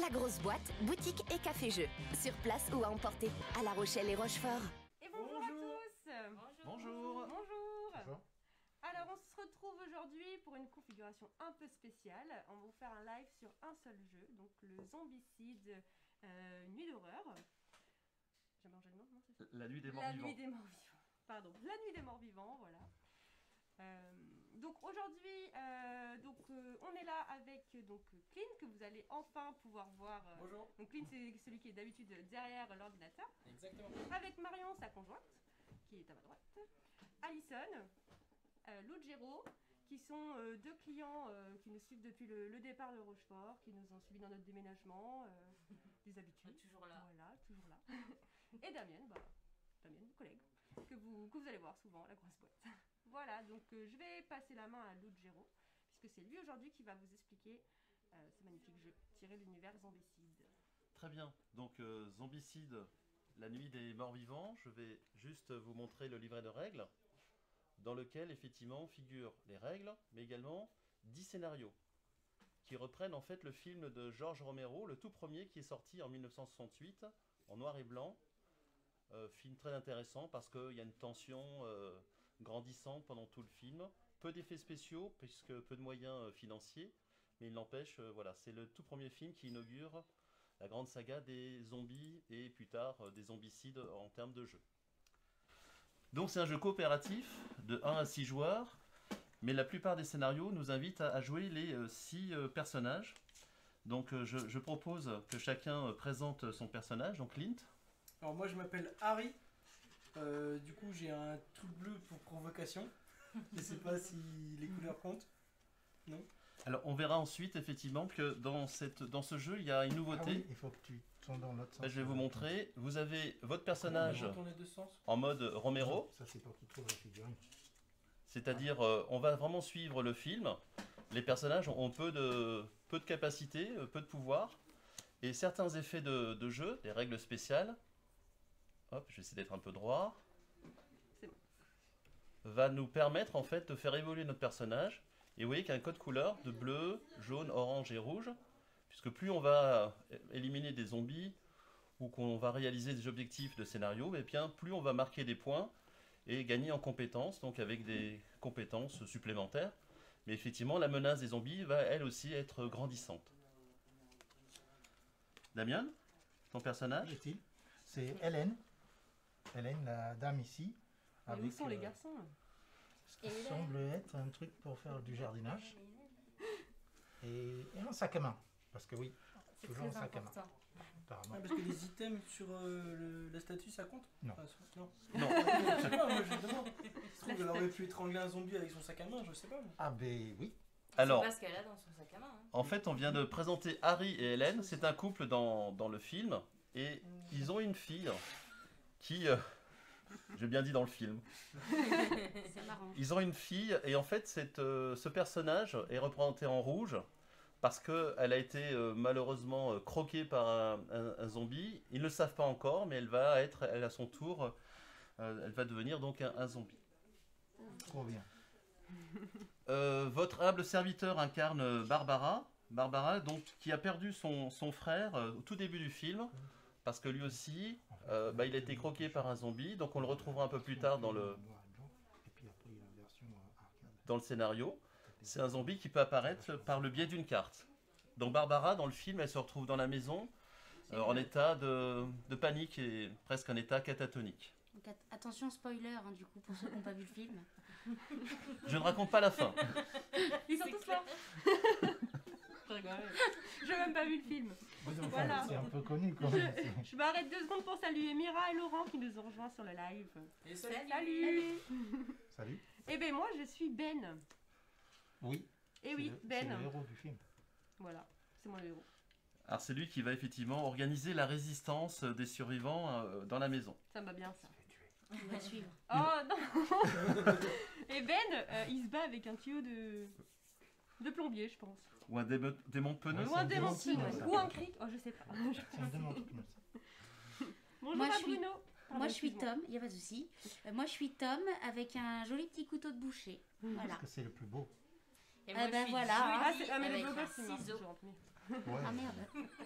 La grosse boîte, boutique et café-jeu. Sur place ou à emporter, à La Rochelle et Rochefort. Et bonjour à tous. Bonjour. Bonjour. Alors on se retrouve aujourd'hui pour une configuration un peu spéciale. On va vous faire un live sur un seul jeu, donc le Zombicide Nuit d'horreur. J'ai mangé le nom, non, c'est ça ? La nuit des morts La vivants. nuit des morts vivants. Pardon, la nuit des morts vivants, voilà. Donc aujourd'hui, on est là avec Clint, que vous allez enfin pouvoir voir. Bonjour. Donc Clint, c'est celui qui est d'habitude derrière l'ordinateur. Exactement. Avec Marion, sa conjointe, qui est à ma droite. Alison, Lugero, qui sont deux clients qui nous suivent depuis le départ de Rochefort, qui nous ont suivis dans notre déménagement, des habitudes. Toujours là. Voilà, toujours là. Et Damien, mon collègue, que vous allez voir souvent, la grosse boîte. Voilà, donc je vais passer la main à Lugero, puisque c'est lui aujourd'hui qui va vous expliquer ce magnifique jeu, tiré de l'univers Zombicide. Très bien. Donc Zombicide, la nuit des morts vivants. Je vais juste vous montrer le livret de règles, dans lequel effectivement figurent les règles, mais également 10 scénarios, qui reprennent en fait le film de George Romero, le tout premier qui est sorti en 1968, en noir et blanc. Film très intéressant parce qu'il y a une tension grandissante pendant tout le film. Peu d'effets spéciaux, puisque peu de moyens financiers, mais il n'empêche, voilà, c'est le tout premier film qui inaugure la grande saga des zombies et plus tard des zombicides en termes de jeu. Donc c'est un jeu coopératif de 1 à 6 joueurs, mais la plupart des scénarios nous invitent à jouer les 6 personnages. Donc je propose que chacun présente son personnage, donc Clint. Alors moi je m'appelle Harry. Du coup j'ai un tout bleu pour provocation. Je sais pas si les couleurs comptent. Non. Alors on verra ensuite effectivement que dans ce jeu il y a une nouveauté. Ah oui, il faut que tu tournes dans l'autre sens. Je vais vous montrer. Vous avez votre personnage On tourne les deux sens. en mode Romero. Ça c'est pour qu'il trouve la figurine. C'est-à-dire on va vraiment suivre le film. Les personnages ont peu de capacité, peu de pouvoir. Et certains effets de jeu, des règles spéciales, hop, je vais essayer d'être un peu droit, C'est bon. va nous permettre en fait de faire évoluer notre personnage. Et vous voyez qu'il y a un code couleur de bleu, jaune, orange et rouge, puisque plus on va éliminer des zombies ou qu'on va réaliser des objectifs de scénario, et bien plus on va marquer des points et gagner en compétences, donc avec des compétences supplémentaires. Mais effectivement, la menace des zombies va elle aussi être grandissante. Damien, ton personnage? Est-il C'est Hélène. Hélène, la dame ici. Mais où sont les garçons ? Ce qui semble être un truc pour faire du jardinage. Et un sac à main. Parce que oui, C'est toujours un très sac à main. important. Apparemment. Ah, parce que les items sur la statue ça compte? Non. Ah, non. Non. Je sais pas, moi je demande. Je trouve qu'elle aurait pu étrangler un zombie avec son sac à main, je sais pas. moi. Ah ben oui. Alors, C'est pas ce qu'elle a dans son sac à main. Hein. en fait, on vient de présenter Harry et Hélène. C'est un couple dans le film. Et ils ont une fille qui... j'ai bien dit dans le film. C'est marrant. Ils ont une fille et en fait ce personnage est représenté en rouge parce qu'elle a été malheureusement croquée par un zombie. Ils ne le savent pas encore, mais elle à son tour, elle va devenir donc un zombie. Trop bien. Votre humble serviteur incarne Barbara. Barbara, donc, qui a perdu son frère au tout début du film, parce que lui aussi, il a été croqué par un zombie, donc on le retrouvera un peu plus tard dans le scénario. C'est un zombie qui peut apparaître par le biais d'une carte. Donc Barbara, dans le film, elle se retrouve dans la maison en état de panique et presque un état catatonique. Donc attention spoiler du coup pour ceux qui n'ont pas vu le film. Je ne raconte pas la fin. Ils sont tous là. Je rigole. Je n'ai même pas vu le film. Voilà. C'est un peu connu quand même. Je m'arrête 2 secondes pour saluer Mira et Laurent qui nous ont rejoints sur le live. Et Salut. Salut. Eh bien moi je suis Ben. Oui. Eh oui, C'est Ben. le héros du film. Voilà, c'est mon héros. Alors c'est lui qui va effectivement organiser la résistance des survivants dans la maison. Ça me va bien ça. On va suivre. Oh non. Et Ben, il se bat avec un tuyau de plombier, je pense. Ou un démon pneu. Ouais, Ou un c'est démon un démon, pneu. ça. Ou un cric. Oh je sais pas. C'est un démon tout comme ça. Bonjour Moi, à je suis- Bruno. Pardon, Moi je suis excuse-moi. Tom, il n'y a pas de souci. Moi je suis Tom avec un joli petit couteau de boucher. Voilà. Parce que c'est le plus beau. Et Ah je ben suis voilà. Ah, Julie mais le avec beau un gosse, il marche ciseau. toujours. Ah merde.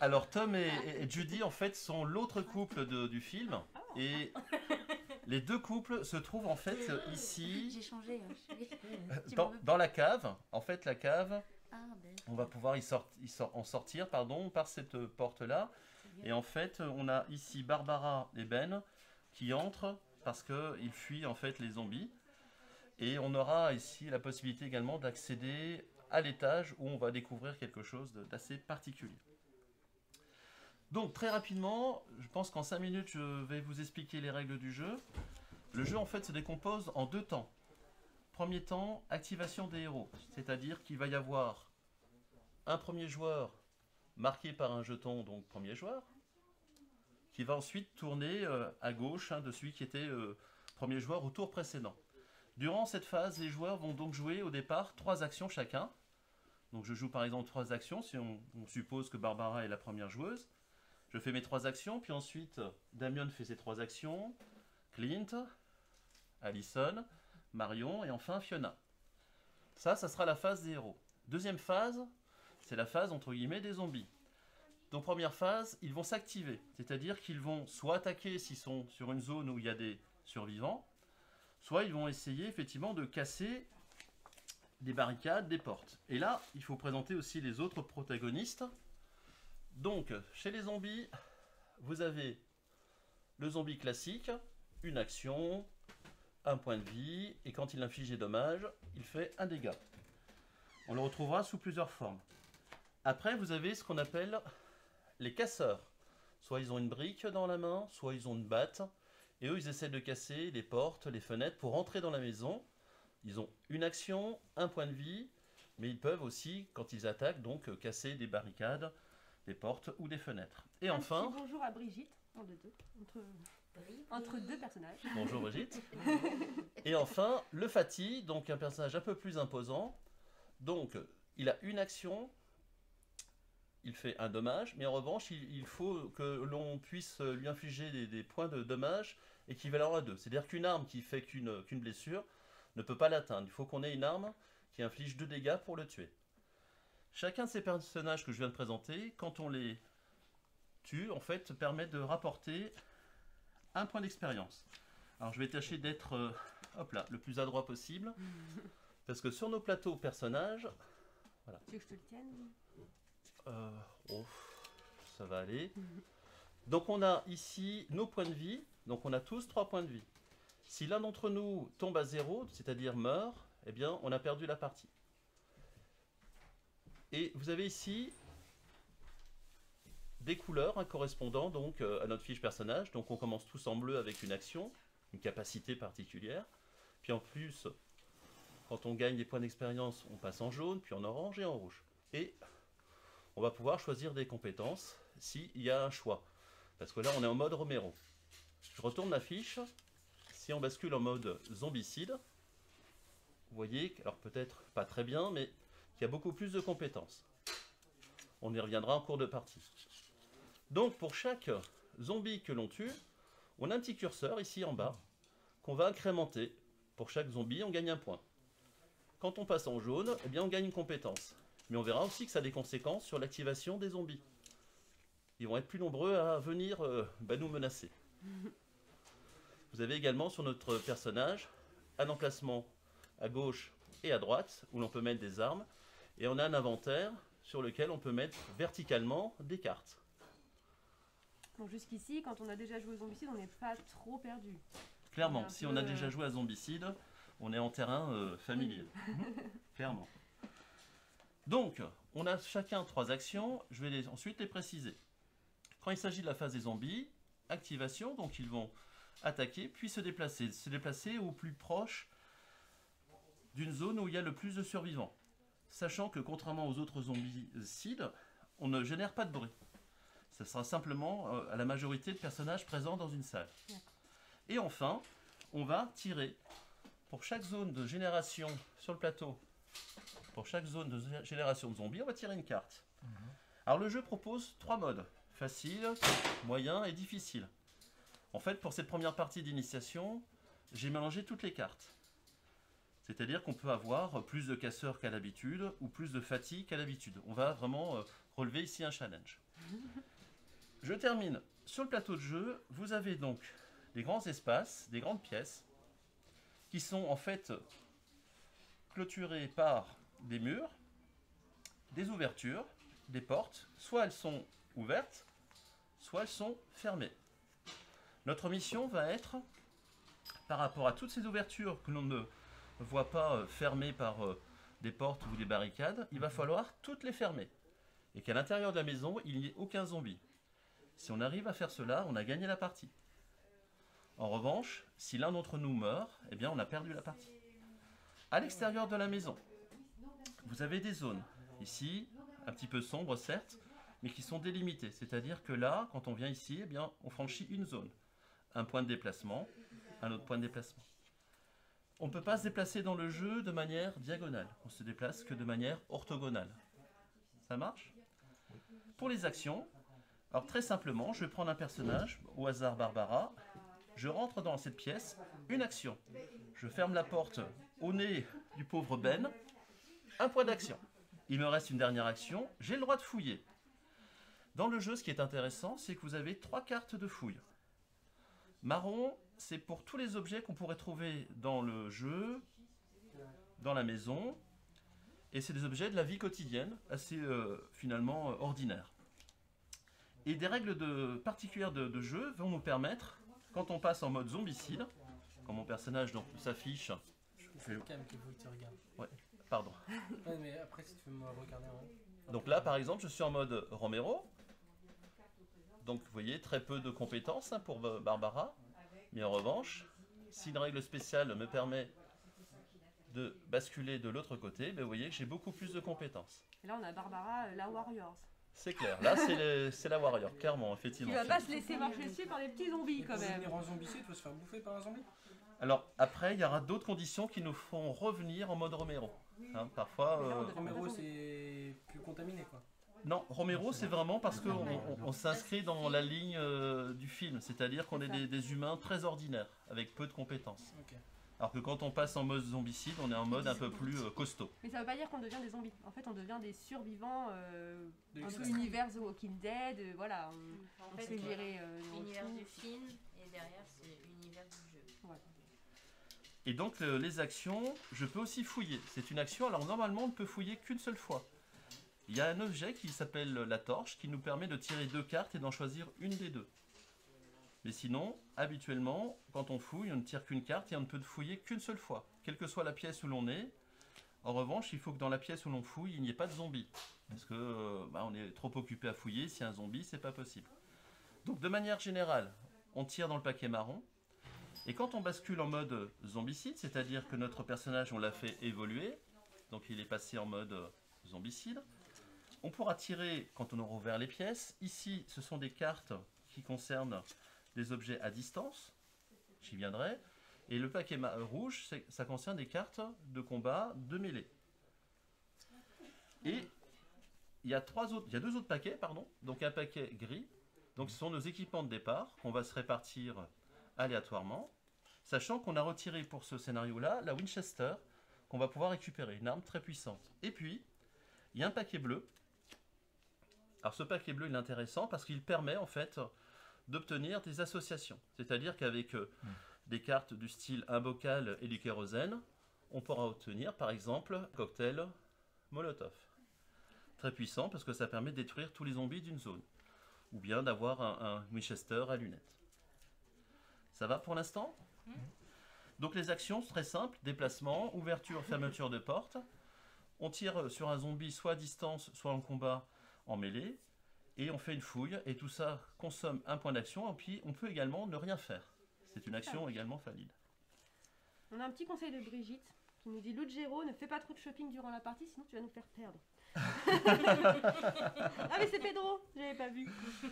Alors Tom et Judy en fait sont l'autre couple du film et les deux couples se trouvent en fait ici J'ai changé. dans la cave. En fait la cave, Ah ben. on va pouvoir en sortir par cette porte là. Et en fait on a ici Barbara et Ben qui entrent parce qu'ils fuient en fait les zombies. Et on aura ici la possibilité également d'accéder à l'étage où on va découvrir quelque chose d'assez particulier. Donc très rapidement, je pense qu'en 5 minutes je vais vous expliquer les règles du jeu. Le jeu en fait se décompose en 2 temps. Premier temps, activation des héros, c'est-à-dire qu'il va y avoir un premier joueur marqué par un jeton, donc premier joueur, qui va ensuite tourner à gauche de celui qui était premier joueur au tour précédent. Durant cette phase, les joueurs vont donc jouer au départ 3 actions chacun. Donc je joue par exemple 3 actions, si on suppose que Barbara est la première joueuse. Je fais mes 3 actions, puis ensuite Damien fait ses 3 actions, Clint, Allison, Marion et enfin Fiona. Ça sera la phase des héros. Deuxième phase, c'est la phase entre guillemets des zombies. Donc première phase, ils vont s'activer, c'est-à-dire qu'ils vont soit attaquer s'ils sont sur une zone où il y a des survivants, soit ils vont essayer effectivement de casser des barricades, des portes. Et là, il faut présenter aussi les autres protagonistes. Donc, chez les zombies, vous avez le zombie classique, une action, un point de vie, et quand il inflige des dommages, il fait un dégât. On le retrouvera sous plusieurs formes. Après, vous avez ce qu'on appelle les casseurs. Soit ils ont une brique dans la main, soit ils ont une batte, et eux, ils essaient de casser les portes, les fenêtres pour entrer dans la maison. Ils ont une action, un point de vie, mais ils peuvent aussi, quand ils attaquent, donc casser des barricades, des portes ou des fenêtres. Et enfin... Petit bonjour à Brigitte, entre deux personnages. Bonjour Brigitte. Et enfin, le Fatih, donc un personnage un peu plus imposant. Donc, il a une action, il fait un dommage, mais en revanche, il faut que l'on puisse lui infliger des points de dommage équivalents à 2. C'est-à-dire qu'une arme qui fait qu'une blessure ne peut pas l'atteindre. Il faut qu'on ait une arme qui inflige 2 dégâts pour le tuer. Chacun de ces personnages que je viens de présenter, quand on les tue, en fait, permet de rapporter un point d'expérience. Alors je vais tâcher d'être le plus adroit possible, parce que sur nos plateaux personnages... Voilà. Tu veux que je te le tienne? Ça va aller. Donc on a ici nos points de vie, donc on a tous 3 points de vie. Si l'un d'entre nous tombe à 0, c'est-à-dire meurt, eh bien on a perdu la partie. Et vous avez ici des couleurs correspondant donc à notre fiche personnage. Donc on commence tous en bleu avec une action, une capacité particulière. Puis en plus, quand on gagne des points d'expérience, on passe en jaune, puis en orange et en rouge. Et on va pouvoir choisir des compétences s'il y a un choix. Parce que là, on est en mode Romero. Je retourne la fiche. Si on bascule en mode zombicide, vous voyez, alors peut-être pas très bien, mais qu'il y a beaucoup plus de compétences. On y reviendra en cours de partie. Donc pour chaque zombie que l'on tue, on a un petit curseur ici en bas qu'on va incrémenter. Pour chaque zombie, on gagne un point. Quand on passe en jaune, eh bien on gagne une compétence. Mais on verra aussi que ça a des conséquences sur l'activation des zombies. Ils vont être plus nombreux à venir nous menacer. Vous avez également sur notre personnage un emplacement à gauche et à droite où l'on peut mettre des armes. Et on a un inventaire sur lequel on peut mettre verticalement des cartes. Donc jusqu'ici, quand on a déjà joué au Zombicide, on n'est pas trop perdu. Clairement, si on a déjà joué à Zombicide, on est en terrain familier. Clairement. Donc, on a chacun 3 actions, je vais ensuite les préciser. Quand il s'agit de la phase des zombies, activation, donc ils vont attaquer, puis se déplacer au plus proche d'une zone où il y a le plus de survivants. Sachant que contrairement aux autres zombicides, on ne génère pas de bruit. Ce sera simplement à la majorité de personnages présents dans une salle. Et enfin, on va tirer pour chaque zone de génération sur le plateau. Pour chaque zone de génération de zombies, on va tirer une carte. Alors le jeu propose 3 modes. Facile, moyen et difficile. En fait, pour cette première partie d'initiation, j'ai mélangé toutes les cartes. C'est-à-dire qu'on peut avoir plus de casseurs qu'à l'habitude ou plus de fatigue qu'à l'habitude. On va vraiment relever ici un challenge. Je termine. Sur le plateau de jeu, vous avez donc des grands espaces, des grandes pièces, qui sont en fait clôturées par des murs, des ouvertures, des portes. Soit elles sont ouvertes, soit elles sont fermées. Notre mission va être, par rapport à toutes ces ouvertures que l'on ne voit pas fermées par des portes ou des barricades, il va falloir toutes les fermer. Et qu'à l'intérieur de la maison, il n'y ait aucun zombie. Si on arrive à faire cela, on a gagné la partie. En revanche, si l'un d'entre nous meurt, eh bien on a perdu la partie. À l'extérieur de la maison, vous avez des zones. Ici, un petit peu sombres certes, mais qui sont délimitées. C'est-à-dire que là, quand on vient ici, eh bien, on franchit une zone. Un point de déplacement, un autre point de déplacement. On ne peut pas se déplacer dans le jeu de manière diagonale. On se déplace que de manière orthogonale. Ça marche? Pour les actions, alors très simplement, je vais prendre un personnage, au hasard Barbara. Je rentre dans cette pièce, une action. Je ferme la porte au nez du pauvre Ben. Un point d'action. Il me reste une dernière action, j'ai le droit de fouiller. Dans le jeu, ce qui est intéressant, c'est que vous avez 3 cartes de fouille. Marron, c'est pour tous les objets qu'on pourrait trouver dans le jeu, dans la maison, et c'est des objets de la vie quotidienne, assez finalement ordinaires. Et des règles particulières de jeu vont nous permettre, quand on passe en mode zombicide, quand mon personnage s'affiche... Je vais calme qu'il faut que tu regardes. Ouais, pardon. Ouais, mais après, si tu veux me regarder en haut. Donc là, par exemple, je suis en mode Romero. Donc, vous voyez, très peu de compétences pour Barbara. Mais en revanche, si une règle spéciale me permet de basculer de l'autre côté, ben vous voyez que j'ai beaucoup plus de compétences. Et là, on a Barbara, la Warriors. C'est clair. Là, c'est la Warrior, clairement, effectivement. Qui va pas se laisser marcher dessus par des petits zombies, quand même. Venir en zombicide, tu vas se faire bouffer par un zombie? Alors, après, il y aura d'autres conditions qui nous feront revenir en mode Romero. Hein, parfois... Romero, c'est plus contaminé, quoi. Non, Romero, c'est vraiment parce qu'on s'inscrit dans la ligne du film. C'est-à-dire qu'on est des humains très ordinaires, avec peu de compétences. Ok. Alors que quand on passe en mode zombicide, on est en mode un peu plus costaud. Mais ça veut pas dire qu'on devient des zombies. En fait, on devient des survivants De un peu l'extrême. univers The Walking Dead. Voilà, En on fait, sait gérer l'univers tout. du film et derrière c'est l'univers du jeu. Voilà. Et donc les actions, je peux aussi fouiller. C'est une action, alors normalement on ne peut fouiller qu'une seule fois. Il y a un objet qui s'appelle la torche qui nous permet de tirer 2 cartes et d'en choisir une des 2. Mais sinon, habituellement, quand on fouille, on ne tire qu'une carte et on ne peut fouiller qu'une seule fois, quelle que soit la pièce où l'on est. En revanche, il faut que dans la pièce où l'on fouille, il n'y ait pas de zombies. Parce que on est trop occupé à fouiller, si y a un zombie, c'est pas possible. Donc de manière générale, on tire dans le paquet marron. Et quand on bascule en mode zombicide, c'est-à-dire que notre personnage, on l'a fait évoluer, donc il est passé en mode zombicide, on pourra tirer quand on aura ouvert les pièces. Ici, ce sont des cartes qui concernent des objets à distance, j'y viendrai. Et le paquet rouge, ça concerne des cartes de combat de mêlée. Et il y a 2 autres paquets, pardon. Donc un paquet gris, donc ce sont nos équipements de départ qu'on va se répartir aléatoirement, sachant qu'on a retiré pour ce scénario-là la Winchester, qu'on va pouvoir récupérer, une arme très puissante. Et puis, il y a un paquet bleu. Alors ce paquet bleu, il est intéressant parce qu'il permet en fait d'obtenir des associations. C'est-à-dire qu'avec des cartes du style un bocal et du kérosène, on pourra obtenir par exemple un cocktail Molotov. Très puissant parce que ça permet de détruire tous les zombies d'une zone. Ou bien d'avoir un Winchester à lunettes. Ça va pour l'instant? Donc les actions, très simples, déplacement, ouverture, fermeture de porte. On tire sur un zombie soit à distance, soit en combat en mêlée. Et on fait une fouille, et tout ça consomme un point d'action, et puis on peut également ne rien faire. C'est une action également valide. On a un petit conseil de Brigitte qui nous dit Lugero, ne fais pas trop de shopping durant la partie, sinon tu vas nous faire perdre. Ah mais c'est Pedro, j'avais pas vu.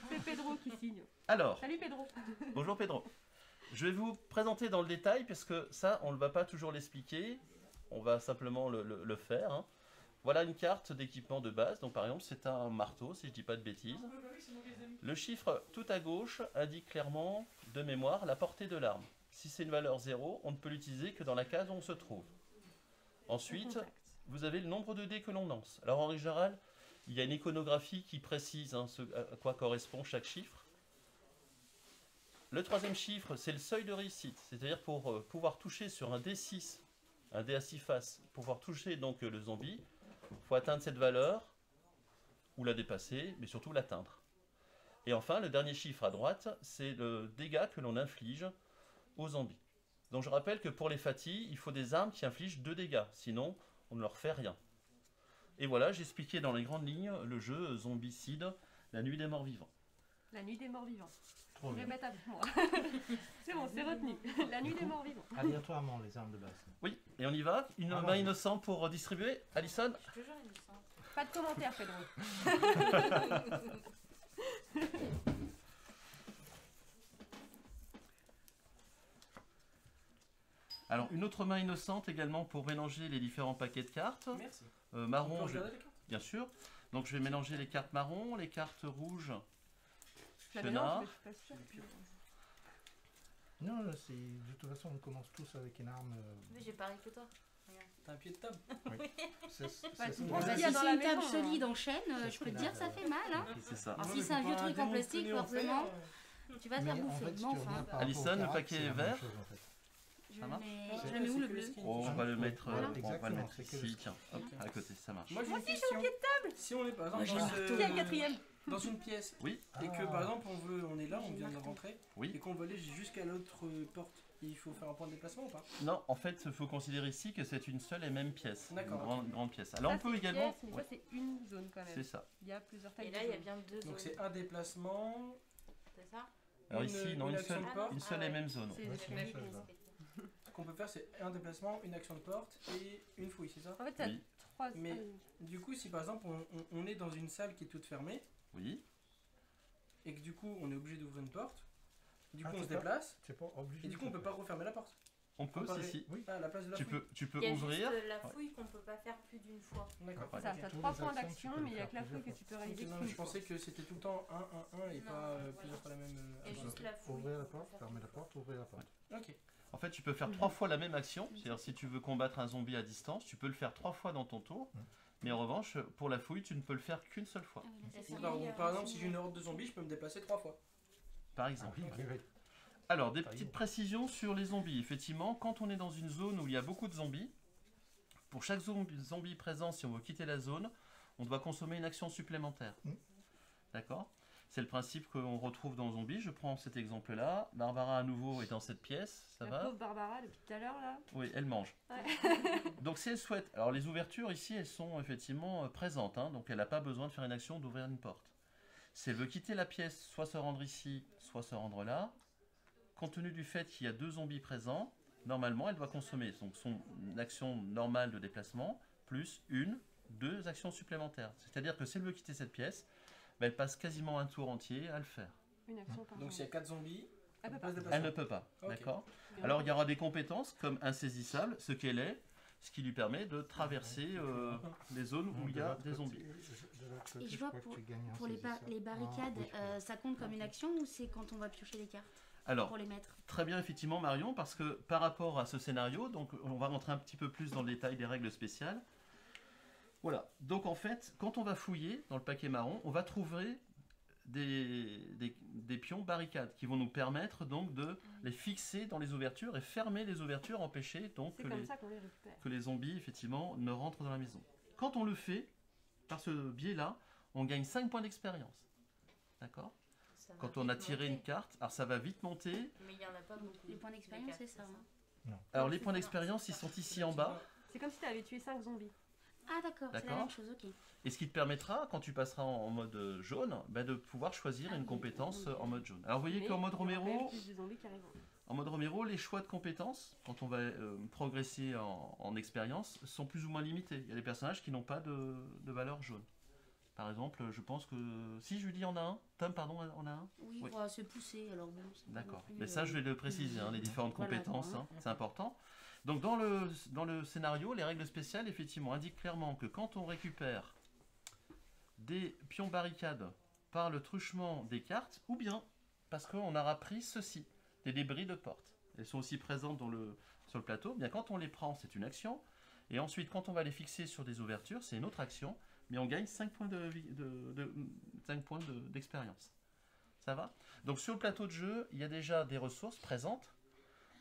C'est Pedro qui signe. Alors, Salut Pedro. bonjour Pedro. Je vais vous présenter dans le détail, parce que ça, on ne va pas toujours l'expliquer. On va simplement le faire. Hein. Voilà une carte d'équipement de base. Donc par exemple, c'est un marteau, si je ne dis pas de bêtises. Le chiffre tout à gauche indique clairement, de mémoire, la portée de l'arme. Si c'est une valeur 0, on ne peut l'utiliser que dans la case où on se trouve. Ensuite, vous avez le nombre de dés que l'on lance. Alors en général, Il y a une iconographie qui précise à quoi correspond chaque chiffre. Le troisième chiffre, c'est le seuil de réussite. C'est-à-dire pour pouvoir toucher sur un D6, un dé à 6 faces, pouvoir toucher donc le zombie, il faut atteindre cette valeur, ou la dépasser, mais surtout l'atteindre. Et enfin, le dernier chiffre à droite, c'est le dégât que l'on inflige aux zombies. Donc je rappelle que pour les fatis, il faut des armes qui infligent 2 dégâts, sinon on ne leur fait rien. Et voilà, j'ai expliqué dans les grandes lignes le jeu Zombicide, la nuit des morts vivants. La nuit des morts vivants. Trop Je vais bien. mettre avec moi. C'est bon, c'est retenu. La nuit des morts vivants. Aléatoirement, les armes de base. Oui, et on y va. Une Ah, main non. innocente pour distribuer. Alison. Je suis toujours innocente. Pas de commentaires, Pedro. Alors, une autre main innocente également pour mélanger les différents paquets de cartes. Merci. On peut Marron, regarder les cartes bien sûr. Donc, je vais mélanger les cartes marron, les cartes rouges. La Chenard. mélange, mais je suis pas sûre. Non, là, c'est de toute façon, on commence tous avec une arme. Mais j'ai pareil que toi. T'as un pied de table. Bah, tu Bon, prends ce bah, qu'il y a si dans c'est la une table maison, solide hein. en chaîne, je peux te dire, ça fait mal. Hein. C'est ça. Ah, Ouais, si mais c'est un pour vieux un truc en démon plastique, connu en forcément, fer, tu vas te faire bouffer. Mais enfin, Alison, le paquet est vert. je Ça le marche mets, C'est- je le mets où c'est le que bleu le skin. Oh, on va le mettre, Voilà, on va le exactement, mettre c'est que le ici, tiens, hop, à côté, ça marche. Moi j'ai une question. Si on est par exemple Moi, j'ai dans, marqué Qui est le quatrième? dans une pièce Oui, et que par exemple on est là, on vient de rentrer oui. et qu'on veut aller jusqu'à l'autre porte, il faut faire un point de déplacement ou pas? Non, en fait, il faut considérer ici que c'est une seule et même pièce. D'accord, Une grande pièce. Alors, Ça, on peut c'est également. pièce, mais Ouais, ça, c'est une zone quand c'est même. ça. Il y a plusieurs tailles Et de là, il y a zones. bien deux Donc zones. c'est un déplacement, C'est ça Alors, Une- ici, non, une une action seule, de porte. une seule et même zone. C'est Ouais, des c'est escaliers. une seule zone. ce qu'on peut faire c'est un déplacement, une action de porte et une fouille, c'est ça? En fait, t'as Oui. trois. Mais- Du coup si par exemple on est dans une salle qui est toute fermée Oui. et que du coup on est obligé d'ouvrir une porte, du coup Ah, on se c'est ça. déplace C'est pas obligé. et du coup on peut pas refermer la porte. On peut, Comparé- si, si. Oui. Ah, à la place de la Tu fouille. peux Il y a ouvrir. juste la fouille qu'on peut pas faire plus d'une fois. D'accord. Ouais. Ça, ok. t'as Tous 3 les points actions, d'action, tu peux mais le il y a faire que la fouille que plusieurs tu peux Ok, réaliser non, qu'une je fois. pensais que c'était tout le temps 1-1-1 et Non, pas voilà. plusieurs fois la même. Et juste la fouille. Ouvrir la qu'on peut porte, faire fermer la plusieurs porte, ouvrir la porte. Ok. En fait, tu peux faire 3 fois la même action. C'est-à-dire, si tu veux combattre un zombie à distance, tu peux le faire 3 fois dans ton tour. Mais en revanche, pour la fouille, tu ne peux le faire qu'une seule fois, Ah oui, là, c'est Donc, ça. par exemple, si j'ai une horde de zombies, je peux me déplacer 3 fois. par Ah exemple. oui, oui, oui. Alors, des Par petites exemple. précisions sur les zombies. Effectivement, quand on est dans une zone où il y a beaucoup de zombies, pour chaque zombie présent, si on veut quitter la zone, on doit consommer une action supplémentaire. Mm. D'accord? C'est le principe qu'on retrouve dans Zombie. Je prends cet exemple-là. Barbara, à nouveau, est dans cette pièce. Ça La va? pauvre Barbara, depuis tout à l'heure, là. Oui, elle mange. Ouais. Donc, si elle souhaite. Alors, les ouvertures ici, elles sont effectivement présentes. Hein, donc, elle n'a pas besoin de faire une action d'ouvrir une porte. Si elle veut quitter la pièce, soit se rendre ici, soit se rendre là, compte tenu du fait qu'il y a 2 zombies présents, normalement, elle doit consommer donc son action normale de déplacement, plus 2 actions supplémentaires. C'est-à-dire que si elle veut quitter cette pièce, ben, elle passe quasiment un tour entier à le faire. Une action par Donc s'il y a 4 zombies, Elle peut on pas. peut se déplacer. Elle ne peut pas. Ok. D'accord? Alors, il y aura des compétences comme insaisissable, ce qu'elle est, ce qui lui permet de traverser les zones où il y a des zombies. Et je vois pour les barricades, ça compte comme une action ou c'est quand on va piocher les cartes Alors, pour les mettre? très bien, effectivement, Marion, parce que par rapport à ce scénario, donc on va rentrer un petit peu plus dans le détail des règles spéciales. Voilà, donc en fait, quand on va fouiller dans le paquet marron, on va trouver des pions barricades qui vont nous permettre donc de les fixer dans les ouvertures et fermer les ouvertures, empêcher donc C'est comme ça qu'on les récupère. que les zombies, effectivement, ne rentrent dans la maison. Quand on le fait, par ce biais-là, on gagne 5 points d'expérience. D'accord? Ça va Quand on a vite tiré monter. une carte, alors ça va vite monter. Mais il y en a pas beaucoup. Les points d'expérience, c'est ça. hein. Alors Ouais, les c'est points ça. d'expérience, ils sont ici en bas. C'est comme si tu avais tué 5 zombies. Ah d'accord, c'est la D'accord. même chose, ok. Et ce qui te permettra, quand tu passeras en mode jaune, bah, de pouvoir choisir Ah une oui, compétence oui. en mode jaune. Alors vous voyez Mais qu'en mode il y aura quand même Romero, plus de zombies qui arrivent. en mode Romero, les choix de compétences, quand on va progresser en expérience, sont plus ou moins limités. Il y a des personnages qui n'ont pas de valeur jaune. Par exemple, je pense que... Si je lui dis en a un, Tom, pardon, en a un? Oui, Oui. bah, c'est poussé, alors bon. c'est pas D'accord. non plus, Mais ça, je vais le préciser, hein, les différentes Voilà, compétences, quoi, hein, c'est important. Donc dans le scénario, les règles spéciales, effectivement, indiquent clairement que quand on récupère des pions barricades par le truchement des cartes, ou bien parce qu'on aura pris ceci, des débris de porte. Elles sont aussi présentes sur le plateau. Bien, quand on les prend, c'est une action. Et ensuite, quand on va les fixer sur des ouvertures, c'est une autre action. mais on gagne 5 points d'expérience. Ça va? Donc sur le plateau de jeu, il y a déjà des ressources présentes.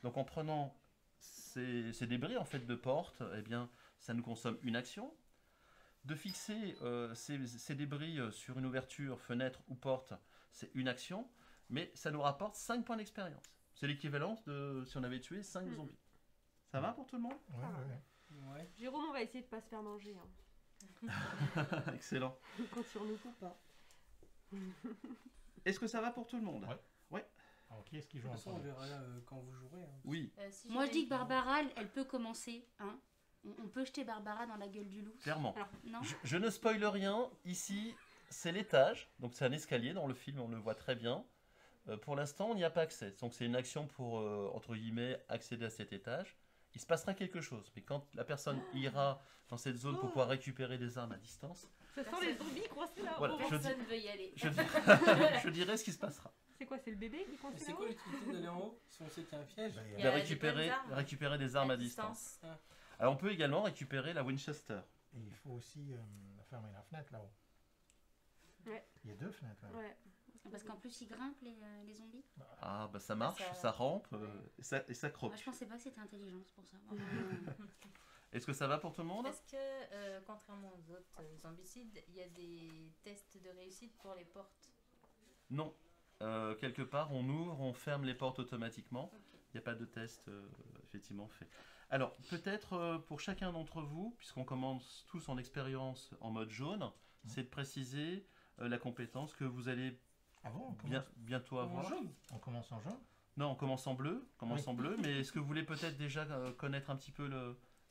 Donc en prenant ces débris en fait de porte, eh bien, ça nous consomme une action. De fixer ces débris sur une ouverture, fenêtre ou porte, c'est une action, mais ça nous rapporte 5 points d'expérience. C'est l'équivalent de si on avait tué 5 zombies. Ça va pour tout le monde? Ouais. Jérôme, on va essayer de pas se faire manger. Excellent. Compte sur nous ou pas. Est-ce que ça va pour tout le monde? Ouais. Alors, qui est-ce qui joue De toute façon, on ensemble? verra quand vous jouerez. Hein. Oui, Moi je dis que Barbara, elle peut commencer. Hein. On peut jeter Barbara dans la gueule du loup. clairement. Alors, Non. Je ne spoile rien. Ici, c'est l'étage. Donc c'est un escalier. Dans le film, on le voit très bien. Pour l'instant, on n'y a pas accès. Donc c'est une action pour, entre guillemets, accéder à cet étage. Il se passera quelque chose. Mais quand la personne ira dans cette zone pour pouvoir récupérer des armes à distance, ce sont les zombies coincés là-haut. Voilà, Personne ne veut y aller. je dirai ce qui se passera. C'est quoi, c'est le bébé qui est Mais coincé c'est là-haut? quoi l'utilité d'aller en haut si on sait qu'il y a un piège? Ben, Il y a des Récupérer, bonnes armes. récupérer des armes à distance. Ah. Alors on peut également récupérer la Winchester. Et il faut aussi fermer la fenêtre là-haut. Ouais. Il y a 2 fenêtres là. Ouais. Parce qu'en plus ils grimpent les zombies. Ah bah ça marche, ça rampe et ça croque. Moi je pensais pas que c'était intelligent, c'est pour ça. Est-ce que ça va pour tout le monde? Est-ce que, contrairement aux autres zombicides, il y a des tests de réussite pour les portes? Non. Quelque part, on ouvre, on ferme les portes automatiquement. Il n'y a pas de test effectivement fait. Alors, peut-être pour chacun d'entre vous, puisqu'on commence tous en expérience en mode jaune, c'est de préciser la compétence que vous allez Ah bon, on commence, bientôt avoir. on commence en jaune? Non, on commence en bleu, Oui. mais est-ce que vous voulez peut-être déjà connaître un petit peu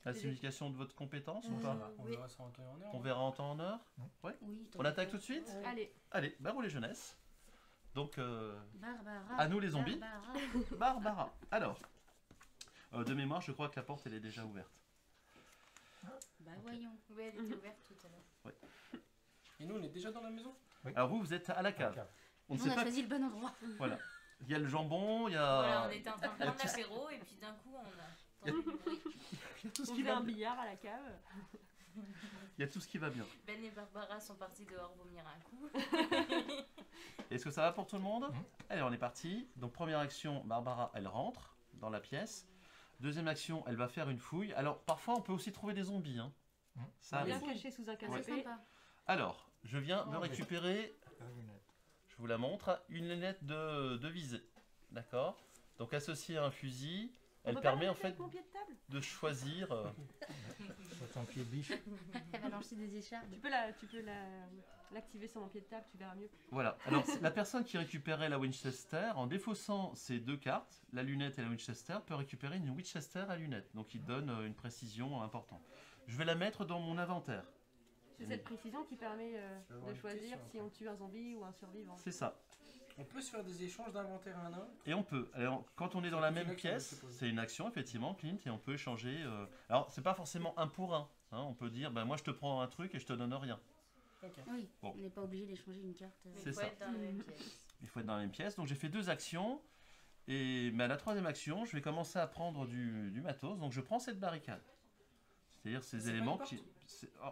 la signification de votre compétence ou pas? On verra ça en temps et en heure. On verra en temps en heure. Ouais. Oui, On attaque tout de suite? Allez. Allez, roulez jeunesse. Donc, Barbara. à nous les zombies. Barbara. Barbara. Alors, de mémoire, je crois que la porte elle est déjà ouverte. Bah voyons. Oui, elle était ouverte tout à l'heure. Et nous, on est déjà dans la maison? Alors vous êtes à la cave. On ne On sait a pas. choisi le bon endroit. Voilà. Il y a le jambon, il y a. Voilà, on était en train de prendre l'apéro et puis d'un coup on a entendu du bruit. Il y a tout ce On qui fait va un bien. billard à la cave. Il y a tout ce qui va bien. Ben et Barbara sont partis dehors vomir un coup. Est-ce que ça va pour tout le monde? Allez, on est parti. Donc première action, Barbara, elle rentre dans la pièce. Deuxième action, elle va faire une fouille. Alors parfois, on peut aussi trouver des zombies. Hein. Ça Bien arrive. caché sous un C'est canapé. sympa. Alors, je viens de Oh, mais- récupérer. La lunette. Je vous la montre. Une lunette de visée. D'accord. Donc associée à un fusil, elle permet en fait Mon pied de table. de choisir. Sur ton pied de biche. Elle va lancer des écharpes. Tu peux l'activer sur mon pied de table, tu verras mieux. Voilà. Alors la personne qui récupérait la Winchester, en défaussant ces deux cartes, la lunette et la Winchester, peut récupérer une Winchester à lunette. Donc il donne une précision importante. Je vais la mettre dans mon inventaire. C'est cette précision qui permet vais avoir de une choisir question, si on tue un zombie ou un survivant. C'est ça. On peut se faire des échanges d'inventaire un à un? Et on peut. Alors, quand on est dans la C'est même une action, pièce, je suppose. c'est une action effectivement, Clint, et on peut échanger. Alors, c'est pas forcément un pour un. Hein. On peut dire, ben, moi je te prends un truc et je te donne rien. Ok. Oui, Bon. on n'est pas obligé d'échanger une carte. Mais C'est il faut ça. être dans la même pièce. Il faut être dans la même pièce. Donc j'ai fait deux actions. Mais à la troisième action, je vais commencer à prendre du matos. Donc je prends cette barricade. C'est-à-dire ces C'est pas éléments une qui.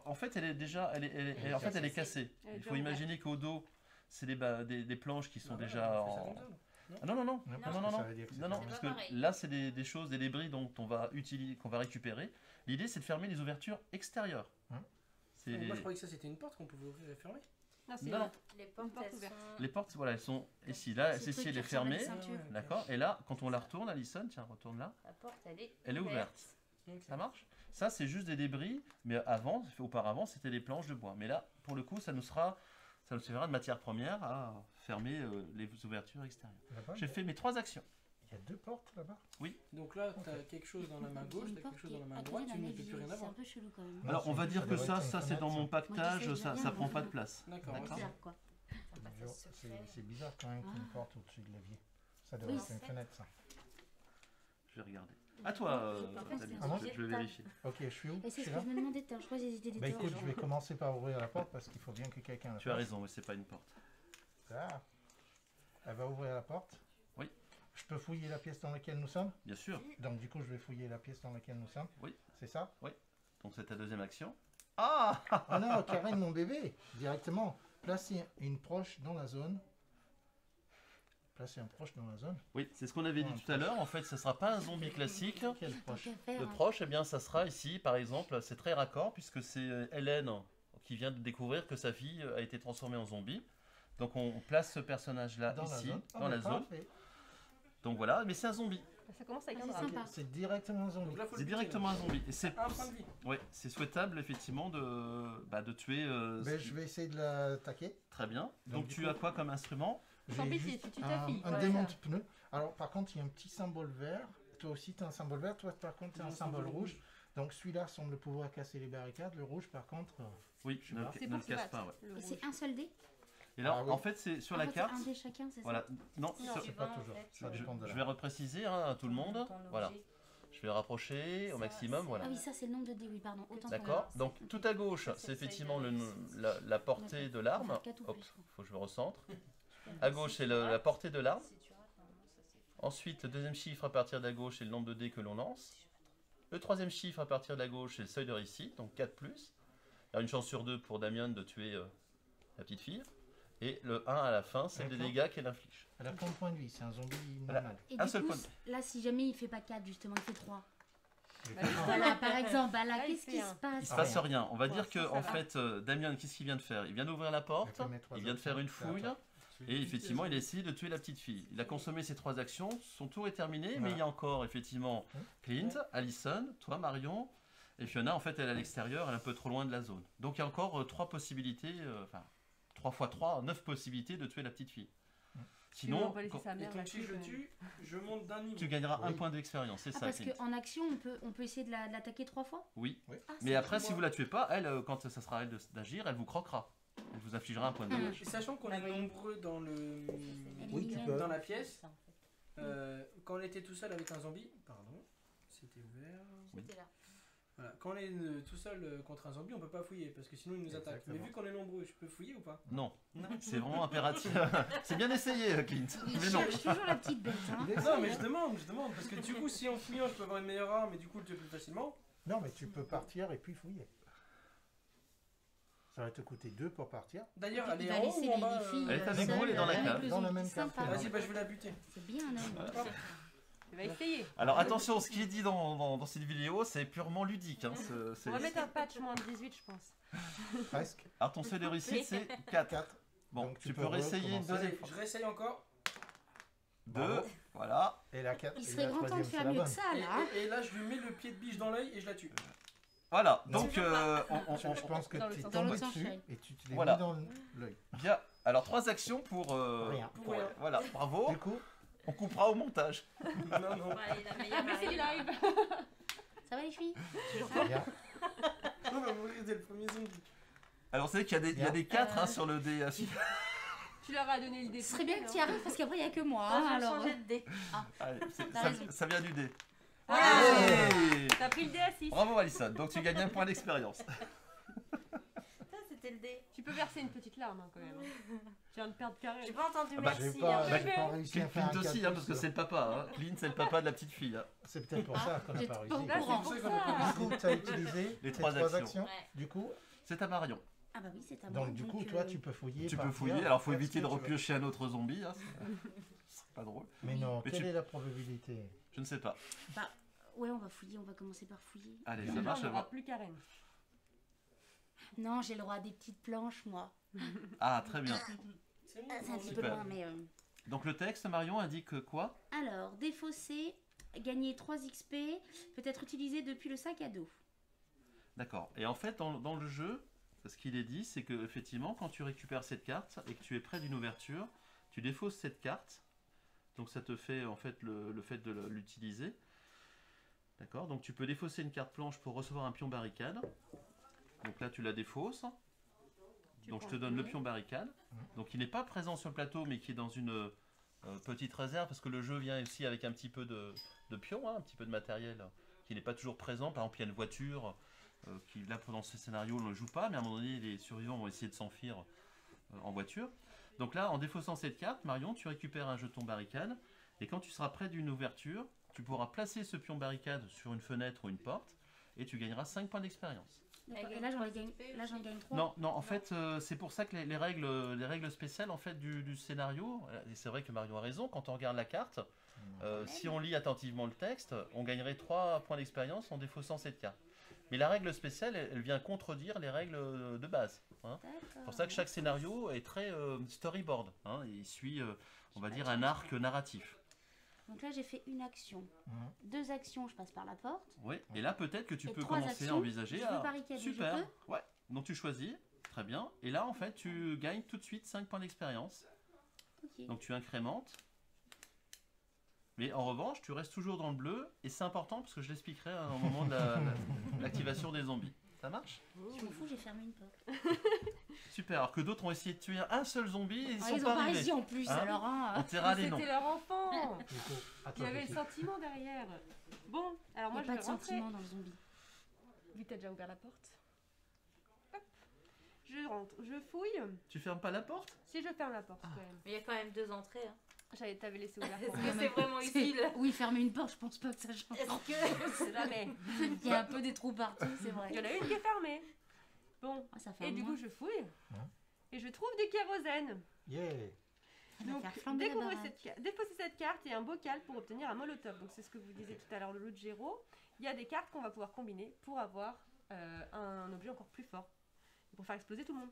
En fait, elle est déjà. Elle est cassée. Elle est Il déjà faut imaginer qu'au dos, c'est des planches qui sont Bah ouais, déjà on fait ça en. comme ça, non? Ah non, non, non. Non, Non, parce non, que non. ça veut dire que c'est Non, non, fermé. parce C'est pas que pareil. là, c'est des choses, des débris dont on va utiliser, qu'on va récupérer. L'idée, c'est de fermer les ouvertures extérieures. Hein C'est- Moi, je croyais que ça c'était une porte qu'on pouvait ouvrir et fermer. Non, c'est Non. Les portes, porte elles ouverte. sont... Les portes, voilà, elles sont ici. Là, Ce celle-ci, truc elle qui est ressemble à fermée. des ceintures. Ouais, ok. D'accord. Et là, quand on la retourne, Alison, tiens, retourne là, La porte, elle est ouverte. Ok. Ça marche? Ça, c'est juste des débris. Mais auparavant, c'était des planches de bois. Mais là, pour le coup, ça nous servira de matière première à fermer les ouvertures extérieures. Là-bas, J'ai fait mes 3 actions. il y a 2 portes là-bas. Donc là, t'as quelque chose dans la main gauche, Une t'as porte quelque chose qui dans la est main à droite, côté tu d'un ne peux plus évier, rien c'est un avoir. peu chelou quand même. Non, Alors, on va dire que devrait ça, être une c'est dans fenêtre, mon ça. pactage, Moi, je sais, ça je prend viens, pas mais- de place. D'accord. D'accord. ok. Bizarre, quoi. Un passage secret. C'est bizarre quand même qu'il y ait une Ah. porte au-dessus de l'évier. Ça devrait Oui, être une c'est- fenêtre ça. Je vais regarder. À toi, David, Ah bon je vais vérifier. Ok, je suis où? Et Je c'est suis ce là? que je me demandais tout à l'heure. Je crois qu'ils étaient des Bah torches. écoute, je vais commencer par ouvrir la porte parce qu'il faut bien que quelqu'un la Tu as fasse. raison, mais c'est pas une porte. Ah. Elle va ouvrir la porte. Oui. Je peux fouiller la pièce dans laquelle nous sommes? Bien sûr. Donc du coup, je vais fouiller la pièce dans laquelle nous sommes. Oui. C'est ça? Donc c'est ta deuxième action. Ah Ah non, Karen, mon bébé, directement. Placer une proche dans la zone. Placer un proche dans la zone. Oui, c'est ce qu'on avait dit tout à l'heure. En fait, ce ne sera pas un zombie classique. Quel proche? Le proche, eh bien, ça sera ici, par exemple, c'est très raccord, puisque c'est Hélène qui vient de découvrir que sa fille a été transformée en zombie. Donc on place ce personnage-là Dans la ici, zone. dans la zone. Parfait. Donc voilà, mais c'est un zombie. Ça commence avec Ah, un c'est drame. sympa. C'est directement un zombie. Donc là, faut le C'est buter, directement là. un zombie. Et c'est Un point de vie. ouais, c'est souhaitable, effectivement, de tuer... Ben, je vais essayer de l'attaquer. Très bien. Donc, Donc du tu coup- as quoi comme instrument? J'ai Zombie, juste tu tues ta fille. un Ouais, démonte ça. pneu. Alors par contre, il y a un petit symbole vert. Toi aussi, tu as un symbole vert. Toi, par contre, tu as un symbole rouge. Donc celui-là semble pouvoir casser les barricades. Le rouge, par contre... Oui, Je sais ne, pas. C'est ne pour le se casse battre, pas. Ouais. le Et rouge. c'est un seul dé? Et là, Ah oui. en fait, c'est sur En la fait, carte. c'est un dé chacun, c'est ça? Voilà. Non, Non, sur- c'est pas suivant, en toujours. fait. Ça dépend de je la... vais repréciser à tout le monde. Ton Voilà. objet. Je vais rapprocher au Ça, maximum. c'est- Voilà. Ah oui, ça c'est le nombre de dés, oui, pardon. Autant pour D'accord. moi. Donc tout à gauche, Ça, c'est c'est le seuil effectivement de le, réussite. la portée de l'arme. Faut faire quatre ou Hop, plus, quoi. faut que je me recentre. À gauche, c'est la portée de l'arme. Si tu rates, normalement, ça c'est... Ensuite, le deuxième chiffre à partir de la gauche, c'est le nombre de dés que l'on lance. Le troisième chiffre à partir de la gauche, c'est le seuil de réussite, donc 4+. Il y a une chance sur 2 pour Damien de tuer la petite fille. Et le 1 à la fin, c'est les D'accord. dégâts qu'elle inflige. Elle a plein de points de vie. C'est un zombie Voilà. normal. Et Un du seul coup, point. là, si jamais il fait pas 4, justement, il fait 3. Bah, Voilà, par exemple, bah là, Là, il qu'est-ce fait qui un. se passe? Il se passe rien. On va Bon, dire ça, que, ça en va. fait, Damien, qu'est-ce qu'il vient de faire? Il vient d'ouvrir la porte, Elle peut mettre trois il vient de faire une actions. fouille, Attends. et effectivement, il a essayé de tuer la petite fille. Il a consommé ses 3 actions, son tour est terminé, mais Voilà. il y a encore, effectivement, Clint, Allison, toi, Marion, et Fiona, en fait, elle est à l'extérieur, elle est un peu trop loin de la zone. Donc, il y a encore 3 possibilités, enfin, 3 x 3, 9 possibilités de tuer la petite fille. Sinon, on Sinon, va laisser sa Et mère donc la si tuer, je quand même. tue, je monte d'un niveau. tu gagneras un Oui. point d'expérience, c'est Ah, ça, parce Clint. qu'en action, on peut essayer de l'attaquer 3 fois? Oui. Oui. Ah, Mais c'est après, cool. si vous la tuez pas, elle, quand ça sera à elle d'agir, elle vous croquera. Elle vous infligera un point de Hmm. dommage. Et sachant qu'on Bah est oui. nombreux dans le Oui, tu mignonne. peux. dans la pièce, Ça, en fait. quand on était tout seul avec un zombie, pardon, c'était ouvert. C'était là. Voilà. Quand on est tout seul contre un zombie, on peut pas fouiller parce que sinon il nous attaque. Exactement. Mais vu qu'on est nombreux, je peux fouiller ou pas? Non, c'est vraiment impératif. C'est bien essayé, Clint. Il Mais non. cherche toujours la petite bête, hein. Non, mais je demande parce que du coup, si en fouillant, je peux avoir une meilleure arme et du coup le tuer plus facilement. Non, mais tu peux partir et puis fouiller. Ça va te coûter 2 pour partir. D'ailleurs, Il elle est va en haut laisser ou en les bas filles Elle est avec seules, vous, elle est dans la avec cave. le Dans la zombie. même C'est cave sympa. que Vas-y, bah je vais la buter. C'est bien un homme. Il va essayer. Alors attention, ce qui est dit dans cette vidéo, c'est purement ludique. Hein. On va mettre un patch moins de 18, je pense. Presque. Alors ton seuil de réussite, c'est 4. 4. Bon, Donc, tu tu peux peux réessayer une recommencer. deuxième Allez, fois. je réessaye encore. 2, Bravo. voilà. Et la 4. Il serait grand temps de faire mieux que ça, Et, là. hein. et là, je lui mets le pied de biche dans l'œil et je la tue. Voilà, Non. donc Je pense que Dans le tu es sens- dans tombé l'autre sens, dessus chérie. et tu te l'es Voilà. mis dans l'œil. bien. Alors 3 actions pour... Rien. Pour rien. Voilà, bravo. Du coup, On coupera au montage. Non, non. Ouais, la Ah, meilleure mais c'est du arrive. live. Ça va les filles? rien. On va mourir dès le premier zombie. Alors vous savez qu'il y a des 4 sur le dé. Tu leur as donné le dé. Ce serait bien que tu y arrives parce qu'après il n'y a que moi. Ah, hein, je vais alors. changer de dé. Allez, T'as raison. ça vient du dé. Ah, Allez. t'as pris le dé à 6. Bravo Alison, donc tu gagnes un point d'expérience. Ça, c'était le dé. Tu peux verser une petite larme hein, quand même. Tu viens de perdre carré. J'ai pas entendu Ah bah, merci. J'ai pas, hein. j'ai pas réussi à faire Clint un aussi, 4 parce que c'est le papa. Hein. Clint, c'est le papa de la petite fille. Hein. C'est peut-être pour ça qu'on n'a j'ai pas pas réussi. au Là, c'est courant. pour C'est pour ça qu'on a ça. Du coup, tu as utilisé Les tes 3 3 actions. Ouais. Du coup, C'est à Marion. Ah bah oui, c'est à moi. donc du coup, toi, tu peux fouiller. Tu peux partir, fouiller, alors faut faire ce éviter que de tu veux. repiocher un autre zombie. Hein. C'est pas drôle. Mais non, Mais quelle tu- est la probabilité? Je ne sais pas. Ouais, on va fouiller, on va commencer par fouiller. Allez, Et ça là, marche. on n'aura plus Karen. Non, j'ai le droit à des petites planches, moi. Ah, très bien. C'est bon, Ah, c'est un petit peu Super. loin, mais... Donc le texte, Marion, indique quoi? Alors, défausser, gagner 3 XP, peut être utilisé depuis le sac à dos. D'accord. Et en fait, dans le jeu, ce qu'il est dit, c'est que effectivement, quand tu récupères cette carte et que tu es près d'une ouverture, tu défausses cette carte. Donc ça te fait en fait le fait de l'utiliser. D'accord. Donc tu peux défausser une carte planche pour recevoir un pion barricade. Donc là, tu la défausses. Donc je te donne le pion barricade. Donc il n'est pas présent sur le plateau, mais qui est dans une petite réserve, parce que le jeu vient aussi avec un petit peu de pion, hein, un petit peu de matériel qui n'est pas toujours présent. Par exemple, il y a une voiture qui, là, pendant ce scénario, on ne le joue pas, mais à un moment donné, les survivants vont essayer de s'enfuir en voiture. Donc là, en défaussant cette carte, Marion, tu récupères un jeton barricade, et quand tu seras près d'une ouverture, tu pourras placer ce pion barricade sur une fenêtre ou une porte, et tu gagneras 5 points d'expérience. Et là, j'en gagne 3. Non, non, en fait, c'est pour ça que les règles spéciales en fait, du scénario, et c'est vrai que Marion a raison, quand on regarde la carte, si on lit attentivement le texte, on gagnerait 3 points d'expérience en défaussant cette carte. Mais la règle spéciale, elle vient contredire les règles de base. Hein. C'est pour ça que chaque scénario est très storyboard. Hein, et il suit, on va dire, un arc narratif. Donc là, j'ai fait une action. 2 actions, je passe par la porte. Oui, et là, peut-être que tu peux 3 commencer actions, à envisager. Je veux barricader, super. je peux. Ouais, donc tu choisis. Très bien. Et là, en fait, tu gagnes tout de suite 5 points d'expérience. Okay. Donc tu incrémentes. Mais en revanche, tu restes toujours dans le bleu. Et c'est important parce que je l'expliquerai au moment de l'activation des zombies. Ça marche? Je m'en fous, j'ai fermé une porte. Super, alors que d'autres ont essayé de tuer un seul zombie et ils sont ont pas pas arrivés. réussi en plus, Hein, alors on t'est râlé, non. C'était leur enfant. Il y avait le Vicky. sentiment derrière. Bon, alors Il moi n'y je a vais pas de rentrer. sentiment dans le zombie. Vu que t'as déjà ouvert la porte. Hop. Je rentre, je fouille. Tu fermes pas la porte? Si je ferme la porte quand même. Mais il y a quand même 2 entrées. Hein. T'avais laissé ouvert. Est-ce pour que moi. c'est vraiment utile? Oui, fermer une porte, je pense pas que ça change. Est-ce que... Jamais. Il y a un peu des trous partout, c'est vrai. Il y en a une qui est fermée. Bon, Oh, ça fait et du coup je fouille. Et je trouve du kérosène. Yeah. ça va Donc, faire flamber la défausser baraque. cette carte et un bocal pour obtenir un molotov. Donc, c'est ce que vous disiez tout à l'heure, le lot de Géraud. Il y a des cartes qu'on va pouvoir combiner pour avoir un objet encore plus fort. Pour faire exploser tout le monde.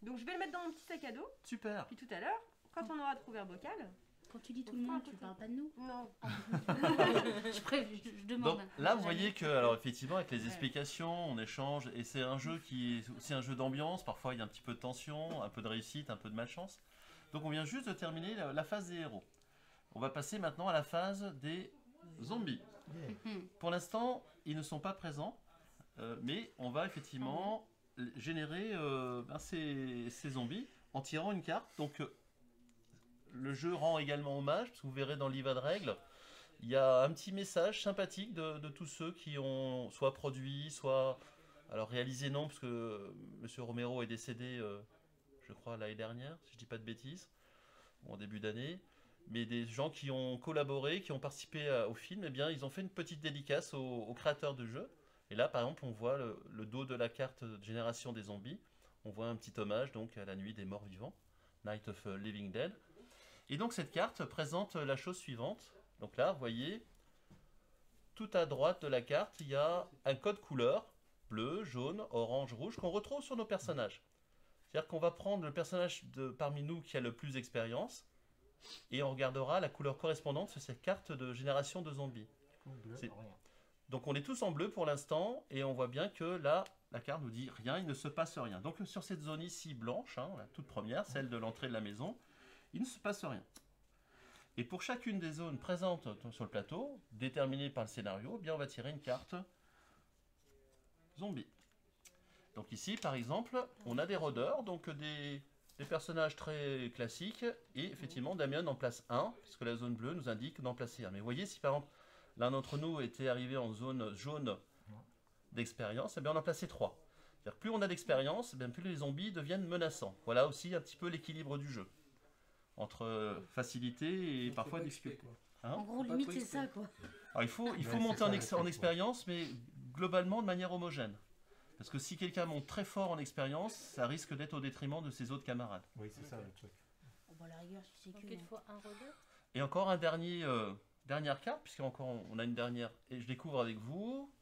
Donc, je vais le mettre dans mon petit sac à dos. Super. Puis tout à l'heure, quand on aura trouvé un bocal. Quand tu dis tout le monde, tu parles pas de nous. Non. je demande. Donc là, vous voyez que, alors effectivement, avec les explications, on échange, et c'est un jeu qui est aussi un jeu d'ambiance. Parfois, il y a un petit peu de tension, un peu de réussite, un peu de malchance. Donc, on vient juste de terminer la phase des héros. On va passer maintenant à la phase des zombies. Pour l'instant, ils ne sont pas présents, mais on va effectivement générer ces zombies en tirant une carte. Donc, le jeu rend également hommage, parce que vous verrez dans le livret de règles, il y a un petit message sympathique de tous ceux qui ont soit produit, soit... Alors réalisé non, parce que M. Romero est décédé, je crois, l'année dernière, si je ne dis pas de bêtises, ou en début d'année. Mais des gens qui ont collaboré, qui ont participé au film, eh bien, ils ont fait une petite dédicace aux créateurs de jeu. Et là, par exemple, on voit le dos de la carte de Génération des zombies. On voit un petit hommage donc à la nuit des morts vivants, Night of Living Dead. Et donc cette carte présente la chose suivante. Donc là, vous voyez, tout à droite de la carte, il y a un code couleur, bleu, jaune, orange, rouge, qu'on retrouve sur nos personnages. C'est-à-dire qu'on va prendre le personnage parmi nous qui a le plus d'expérience, et on regardera la couleur correspondante sur cette carte de génération de zombies. Donc on est tous en bleu pour l'instant, et on voit bien que là, la carte nous dit rien, il ne se passe rien. Donc sur cette zone ici blanche, hein, la toute première, celle de l'entrée de la maison, il ne se passe rien. Et pour chacune des zones présentes sur le plateau, déterminées par le scénario, eh bien on va tirer une carte zombie. Donc ici, par exemple, on a des rôdeurs, donc des personnages très classiques, et effectivement, Damien en place 1, puisque la zone bleue nous indique d'en placer un. Mais vous voyez, si par exemple, l'un d'entre nous était arrivé en zone jaune d'expérience, eh bien on en plaçait 3. C'est-à-dire plus on a d'expérience, eh bien plus les zombies deviennent menaçants. Voilà aussi un petit peu l'équilibre du jeu. Entre facilité et parfois difficulté. Hein, en gros, limite, c'est ça, quoi. Alors, il faut monter en expérience, mais globalement de manière homogène. Parce que si quelqu'un monte très fort en expérience, ça risque d'être au détriment de ses autres camarades. Oui, c'est ça le truc. Oh, bah, la rigueur, si c'est Donc que. il faut un rôdeur. Et encore un dernière carte, puisqu'encore on a une dernière, et je découvre avec vous.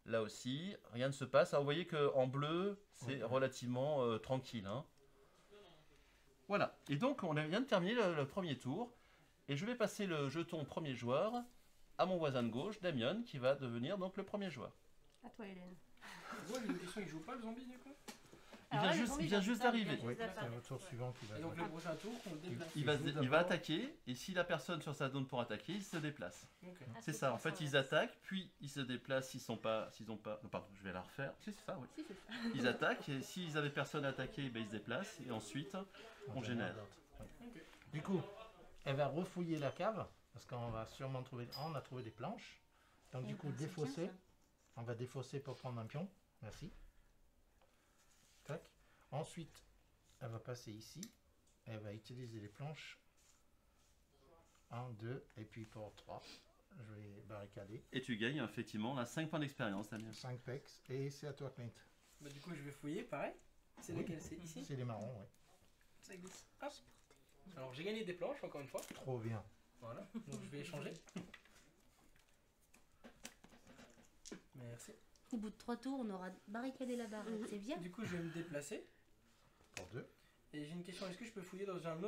Là aussi, rien ne se passe. Alors, vous voyez qu'en bleu, c'est relativement tranquille. Hein. Voilà, et donc on vient de terminer le premier tour, et je vais passer le jeton premier joueur à mon voisin de gauche, Damien, qui va devenir donc le premier joueur. À toi, Hélène. Ouais, j'ai une question, il joue pas le zombie du coup? Il vient juste d'arriver. Oui, c'est le tour suivant qui va Et donc jouer. le prochain tour, on le déplace. Il va attaquer, et si la personne sur sa zone pour attaquer, il se déplace. Ok. C'est ça, en fait ils attaquent, puis ils se déplacent s'ils ont pas... Non, pardon, je vais la refaire. Si, c'est ça, oui. Si, c'est ça. Ils attaquent, et s'ils avaient personne à attaquer, ben, ils se déplacent, et ensuite on génère. Oui. Du coup, elle va refouiller la cave, parce qu'on va sûrement trouver... on a trouvé des planches. Donc du coup, défausser. On va défausser pour prendre un pion. Merci. Tac. Ensuite, elle va passer ici. Elle va utiliser les planches. 1, 2, et puis pour 3. je vais barricader. Et tu gagnes effectivement là 5 points d'expérience, Damien. 5 pex. Et c'est à toi, Clint. Bah, du coup, je vais fouiller, pareil. C'est Oui. lequel? C'est ici? C'est les marrons, oui. Ça glisse. Hop. Alors, j'ai gagné des planches, encore une fois. Trop bien. Voilà. Donc, je vais échanger. Merci. Au bout de 3 tours, on aura barricadé la barre. C'est bien. Du coup, je vais me déplacer. Pour 2. Et j'ai une question. Est-ce que je peux fouiller dans une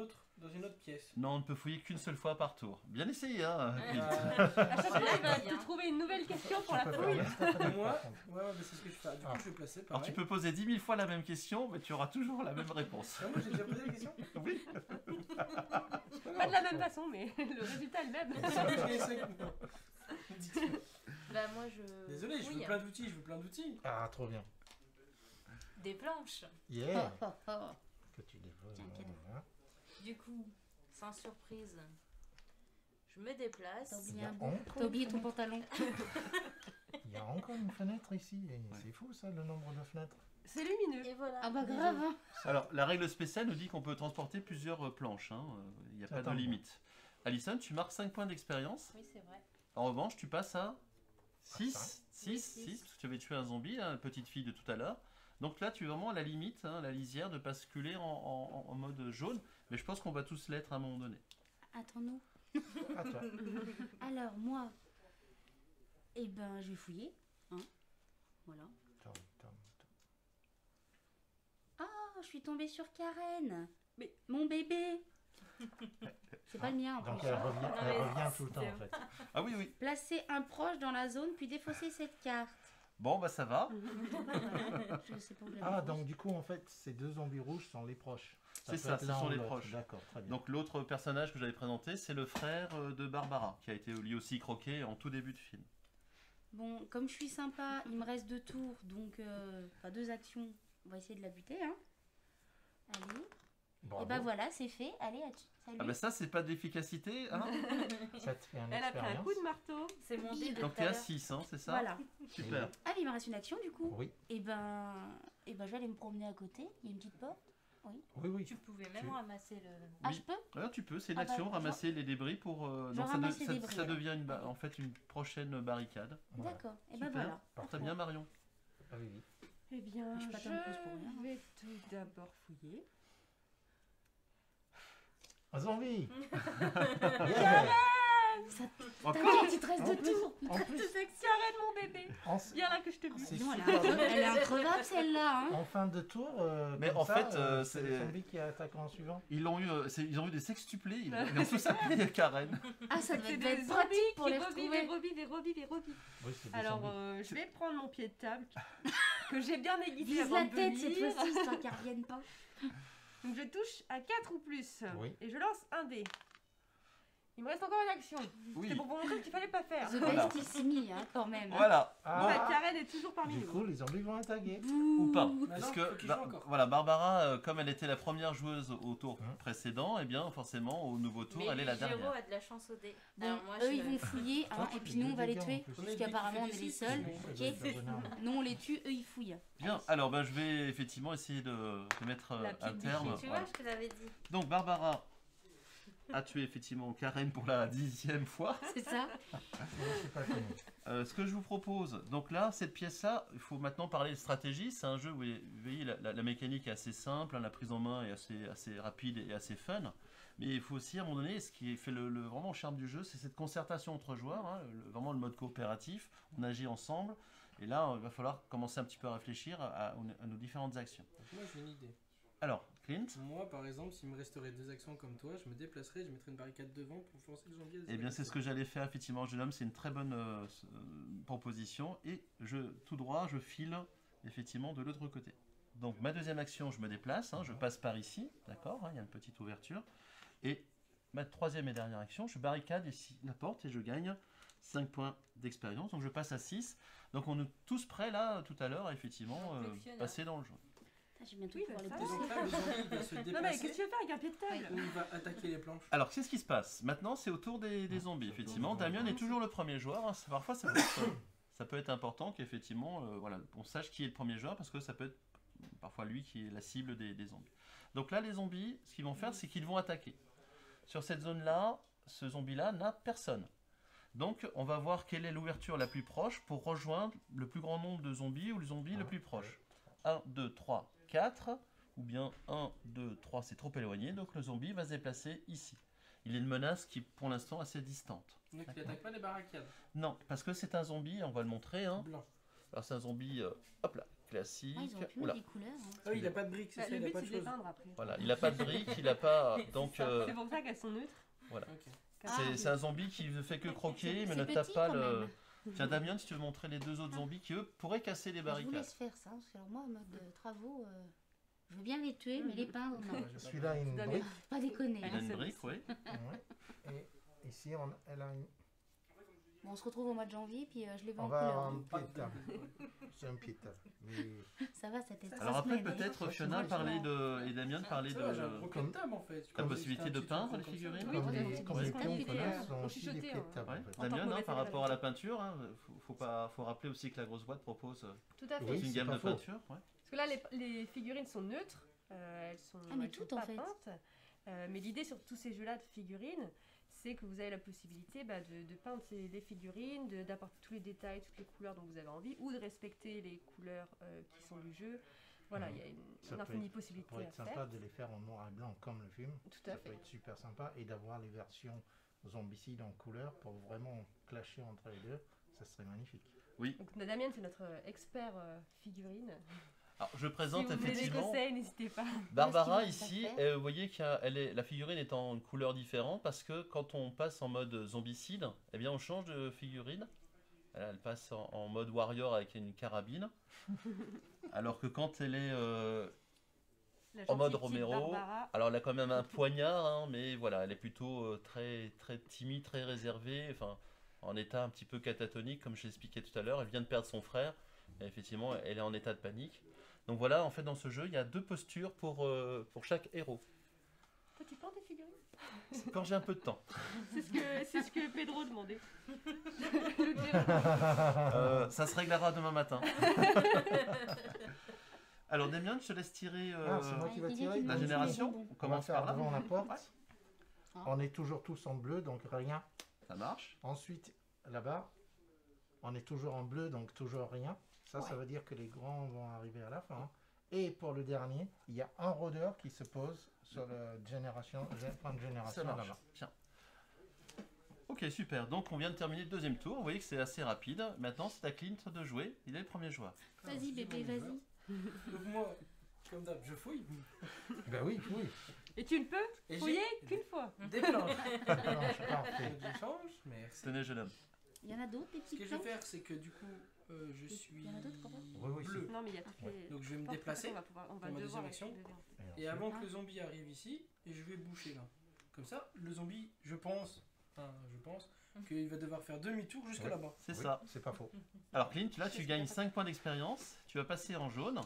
autre pièce? Non, on ne peut fouiller qu'une seule fois par tour. Bien essayé, hein. Clint. À chaque fois, il va Bien. te trouver une nouvelle question pour la Je peux fouille. pas lire. Moi, Par contre. ouais, mais c'est ce que je fais. Du coup, je vais placer Alors pareil. tu peux poser 10 000 fois la même question, mais tu auras toujours la même réponse. Ah, moi, j'ai déjà posé la question. Oui. Pas de la même façon, mais le résultat est le même. C'est vrai que je l'ai essayé. Bah, moi, je. Désolé, je veux fouille. plein d'outils, Ah, trop bien. Des planches. Yeah. Oh, oh, oh. Que tu dévoiles. Tiens, cadeau. Voilà. Du coup, sans surprise, je me déplace. T'as Il y oublié a un bout. encore T'as oublié une ton pantalon. Il y a encore une fenêtre ici. Et c'est fou ça, le nombre de fenêtres. C'est lumineux. Et voilà. Ah bah grave, hein. Alors la règle spéciale nous dit qu'on peut transporter plusieurs planches. Hein. Il n'y a pas de Attends. limite. Alison, tu marques 5 points d'expérience. Oui, c'est vrai. En revanche, tu passes à 6, cinq. 6, Oui, 6, six. parce que tu avais tué un zombie, la petite fille de tout à l'heure. Donc là, tu es vraiment à la limite, hein, la lisière de basculer en mode jaune. Mais je pense qu'on va tous l'être à un moment donné. Attends-nous. À toi. Alors, moi, eh ben, je vais fouiller. Hein. Voilà. Tom, tom, tom. Oh, je suis tombée sur Karen. Mais- Mon bébé. C'est pas le mien en Donc plus. elle revient, mais elle revient tout le temps c'est- en fait. Ah oui, oui. Placer un proche dans la zone, puis défausser cette carte. Bon, bah ça va. Je sais pas où la Ah, défausse. donc du coup en fait ces deux zombies rouges sont les proches. C'est peut ça, être ce l'un sont ou les l'autre. proches. D'accord, très bien. Donc l'autre personnage que j'avais présenté, c'est le frère de Barbara, qui a été lui aussi croqué en tout début de film. Bon, comme je suis sympa, il me reste 2 tours, donc enfin 2 actions. On va essayer de la buter, hein. Allez. Bravo. Et bah voilà, c'est fait. Allez, salut. Ah bah ça, c'est pas d'efficacité, hein. Ça te fait un Elle a pris un expérience. coup de marteau. C'est mon dé de Donc tout t'es à à l'heure. 6, hein, c'est ça. Voilà. Super. Ah, mais il me reste une action du coup. Oui, Et ben, je vais aller me promener à côté. Il y a une petite porte. oui, oui. Tu pouvais même Tu- ramasser le. Ah, Oui. je peux. Ouais, tu peux, c'est une Ah bah, action, je- ramasser les débris pour... non, ramasse les débris, ça alors. devient en fait une prochaine barricade. Voilà. D'accord. Et ben Super. voilà. Très bien, Marion. Ah oui, oui. Eh bien, Je suis pas je Tom Cruise pour rien. vais tout d'abord fouiller. Un zombie. Ça, Encore t'inquiète, il te reste En 2 plus- tours. En plus, Karen, mon bébé. en, Viens là que je te bute. c'est Non, super. elle est increvable celle-là. Hein. En fin de tour, Mais comme en ça, fait, c'est le zombie qui attaque en suivant. Ils ont eu des sextuplés, ils ont tous appelé Karen. Ah, ça C'est devait des être zombies pratique pour qui les revivent et retrouver. revivent et revivent et revivent. Oui, c'est des Alors, zombies. je vais prendre mon pied de table que j'ai bien aiguisé Vise avant la de tête cette venir. fois-ci, histoire qu'elle revienne pas. Donc je touche à 4 ou plus. Oui. Et je lance un dé. Il me reste encore une action. Oui. C'est pour vous montrer ce qu'il fallait pas faire. The Voilà. bestissimi, hein, quand même. Voilà. Ah. La Karen est toujours parmi Du nous. coup, les zombies vont attaquer. Ou pas. Maintenant, Parce faut que qu'il joue encore. voilà, Barbara, comme elle était la première joueuse au tour Hein. précédent, et bien forcément au nouveau tour, Mais elle est la Géraud dernière. a de la chance au dé. Bon, Alors moi, eux je... ils vont fouiller, hein, Toi, et tu puis fais nous on deux va les dégâts en tuer. plus. Parce qu'apparemment on est les seuls. Ok. Ok. Nous on les tue, eux ils fouillent. Bien, alors ben, je vais effectivement essayer de mettre La un petite terme. Tu Voilà. vois, je te l'avais dit. Donc Barbara a tué effectivement Karen pour la 10e fois. C'est ça. C'est pas connu. Ce que je vous propose, donc là, cette pièce-là, il faut maintenant parler de stratégie. C'est un jeu où vous voyez, la mécanique est assez simple, hein, la prise en main est assez rapide et assez fun. Mais il faut aussi, à un moment donné, ce qui fait vraiment le charme du jeu, c'est cette concertation entre joueurs, hein, vraiment le mode coopératif. On agit ensemble. Et là, il va falloir commencer un petit peu à réfléchir à nos différentes actions. Donc, moi, j'ai une idée. Alors, Clint, Moi, par exemple, s'il me resterait 2 actions comme toi, je me déplacerais, je mettrais une barricade devant pour forcer le zombie à se eh bien, c'est ce que j'allais faire, effectivement, jeune homme. C'est une très bonne proposition. Et tout droit, je file, effectivement, de l'autre côté. Donc, ma deuxième action, je me déplace. Hein, je passe par ici. D'accord, hein, il y a une petite ouverture. Et ma troisième et dernière action, je barricade ici la porte et je gagne 5 points d'expérience. Donc, je passe à 6. Donc, on est tous prêts, là, tout à l'heure, à, effectivement, Un peu fionnard. passer dans le jeu. J'ai bientôt Oui, pouvoir les bah, Et ça pousser. donc là, le zombie va se Non mais déplacer qu'est-ce que tu veux faire avec un pied de table ou il va attaquer les planches. Alors, qu'est-ce qui se passe? Maintenant, c'est au tour des zombies, c'est au tour effectivement. des zombies. Damien est toujours le premier joueur. Hein. Parfois, ça peut être important qu'effectivement, voilà, on sache qui est le premier joueur, parce que ça peut être parfois lui qui est la cible des zombies. Donc là, les zombies, ce qu'ils vont faire, c'est qu'ils vont attaquer. Sur cette zone-là, ce zombie-là n'a personne. Donc, on va voir quelle est l'ouverture la plus proche pour rejoindre le plus grand nombre de zombies ou le zombie le plus proche. 1, 2, 3, 4. Ou bien 1, 2, 3, c'est trop éloigné. Donc, le zombie va se déplacer ici. Il est une menace qui est pour l'instant assez distante. Donc il attaque pas des barricades. Non, parce que c'est un zombie, on va le montrer. Hein. Blanc. Alors, c'est un zombie, hop là, classique. Ah, ils ont pu Oula. mettre des couleurs. Hein. Ah oui, il a pas de briques, c'est Bah, ça, le il a but, pas c'est de de les choses. peindre après. Voilà, il n'a pas de briques, il n'a pas. Donc, C'est pour ça qu'elles sont neutres. voilà. Ok. C'est un zombie qui ne fait que croquer, mais c'est ne tape petit pas quand le. même. Tiens, Damien, si tu veux montrer les deux autres zombies qui, eux, pourraient casser les Je vous barricades. laisse faire ça, parce que alors moi, en mode travaux, je veux bien les tuer, mais les peindre, non. Ouais, j'ai pas Celui-là a une Damien. brique. Pas déconner. Il a Hein. une brique, oui. Ouais. Et ici, elle a une... Bon, on se retrouve au mois de janvier, puis je les vais On en va couleur. avoir un donc. pied de table. C'est un pied de table. Mais Ça va, ça t'aide. Alors après, peut-être Fiona parlait de. Et Damien parlait Ça va, j'ai un de. croquet de table en fait. La possibilité de peindre les figurines. Oui, comme peut-être. les, comme C'est les pas pions compliqué, qu'on a sont on aussi des chuchotait, pieds de hein. table. Ouais. en fait. En tant que Damien, mauvais par élève. rapport à la peinture, hein, faut rappeler aussi que la grosse boîte propose Tout à fait. Oui, une c'est gamme pas de faux. peinture. Ouais. Parce que là, les figurines sont neutres. Elles sont, Ah, mais elles sont toutes, en pas fait. peintes. Mais l'idée sur tous ces jeux-là de figurines, c'est que vous avez la possibilité de peindre les figurines, d'apporter tous les détails, toutes les couleurs dont vous avez envie, ou de respecter les couleurs qui sont du jeu. Voilà, il y a Ça une peut infinie être- Ça possibilité pourrait à être sympa faire. de les faire en noir et blanc comme le film. Tout à Ça peut fait. être super sympa. Et d'avoir les versions zombicides en couleur pour vraiment clasher entre les deux. Ça serait magnifique. Donc Damien, c'est notre expert figurine. Alors, je présente Si vous voulez des effectivement conseils, n'hésitez pas. Barbara Qu'est-ce qu'il ici. va faire Vous voyez la figurine est en couleur différente parce que quand on passe en mode zombicide, eh bien on change de figurine. Elle passe en mode warrior avec une carabine. Alors que quand elle est La en mode gentille petite Romero, Barbara. alors elle a quand même un poignard, hein, mais voilà, elle est plutôt très, très timide, très réservée, enfin, en état un petit peu catatonique, comme je l'expliquais tout à l'heure. Elle vient de perdre son frère, et effectivement, elle est en état de panique. Donc voilà, en fait, dans ce jeu, il y a 2 postures pour chaque héros. Toi, tu peins des figurines? Quand j'ai un peu de temps. C'est ce que Pedro demandait. Ça se réglera demain matin. Alors Damien, je te laisse tirer Ah, c'est moi qui va tirer. la Non, génération. c'est bon. On On va commence faire par là. devant la porte. Ah. On est toujours tous en bleu, donc rien. Ça marche. Ensuite, là-bas, on est toujours en bleu, donc toujours rien. Ça, ça veut dire que les grands vont arriver à la fin. Et pour le dernier, il y a un rôdeur qui se pose sur le point de Ça génération marche. là-bas. Tiens. Ok, super. Donc on vient de terminer le deuxième tour. Vous voyez que c'est assez rapide. Maintenant, c'est à Clint de jouer. Il est le premier joueur. Vas-y, bébé, vas-y. Donc moi, comme d'hab, je fouille. Ben oui, oui. Et tu ne peux Et fouiller j'ai qu'une fois. des planches. Non, je suis parfait. Donc j'échange, merci. Tenez, jeune homme. Il y en a d'autres, des Ce petits que je vais plans faire, c'est que du coup, je suis Il y en a d'autres, quand même Oui, oui, bleu. Non, mais il y a toutes les. Donc je vais me portes, déplacer. On va, pouvoir, on va pour ma devoir deuxième action. accéder. Et avant que le zombie arrive ici, et je vais boucher là. Comme ça, le zombie, je pense qu'il va devoir faire demi-tour jusque Oui. là-bas. C'est Oui, ça. c'est pas faux. Alors Clint, là, tu gagnes 5 points d'expérience. Tu vas passer en jaune.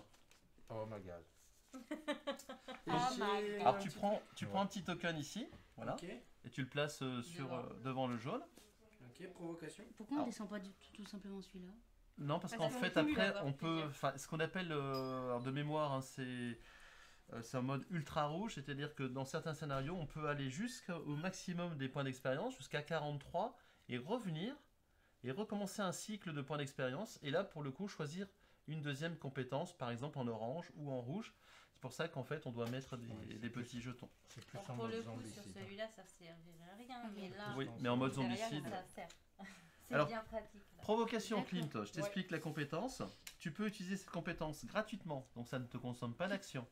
Oh my god. Et Oh j'ai my God. Alors un tu petit- prends un petit token ici. Voilà. Ok, Et tu le places devant le jaune. ok, provocation. Pourquoi on Alors. descend pas tout simplement celui-là? Non, parce Parce qu'en qu'on fait, cumule, après, avoir on peut. plusieurs. Enfin, ce qu'on appelle, alors, de mémoire, hein, c'est un mode ultra rouge, c'est-à-dire que dans certains scénarios, on peut aller jusqu'au maximum des points d'expérience, jusqu'à 43, et revenir, et recommencer un cycle de points d'expérience, et là, pour le coup, choisir une deuxième compétence, par exemple en orange ou en rouge. C'est pour ça qu'en fait, on doit mettre des petits jetons. C'est plus Alors, en pour mode le coup, zombicide. sur celui-là, ça servirait à rien. Mais là, Oui, mais en mode derrière, zombicide. ça sert. C'est Alors, bien pratique. Là. Provocation, D'accord. Clint, je t'explique la compétence. Tu peux utiliser cette compétence gratuitement, donc ça ne te consomme pas d'action.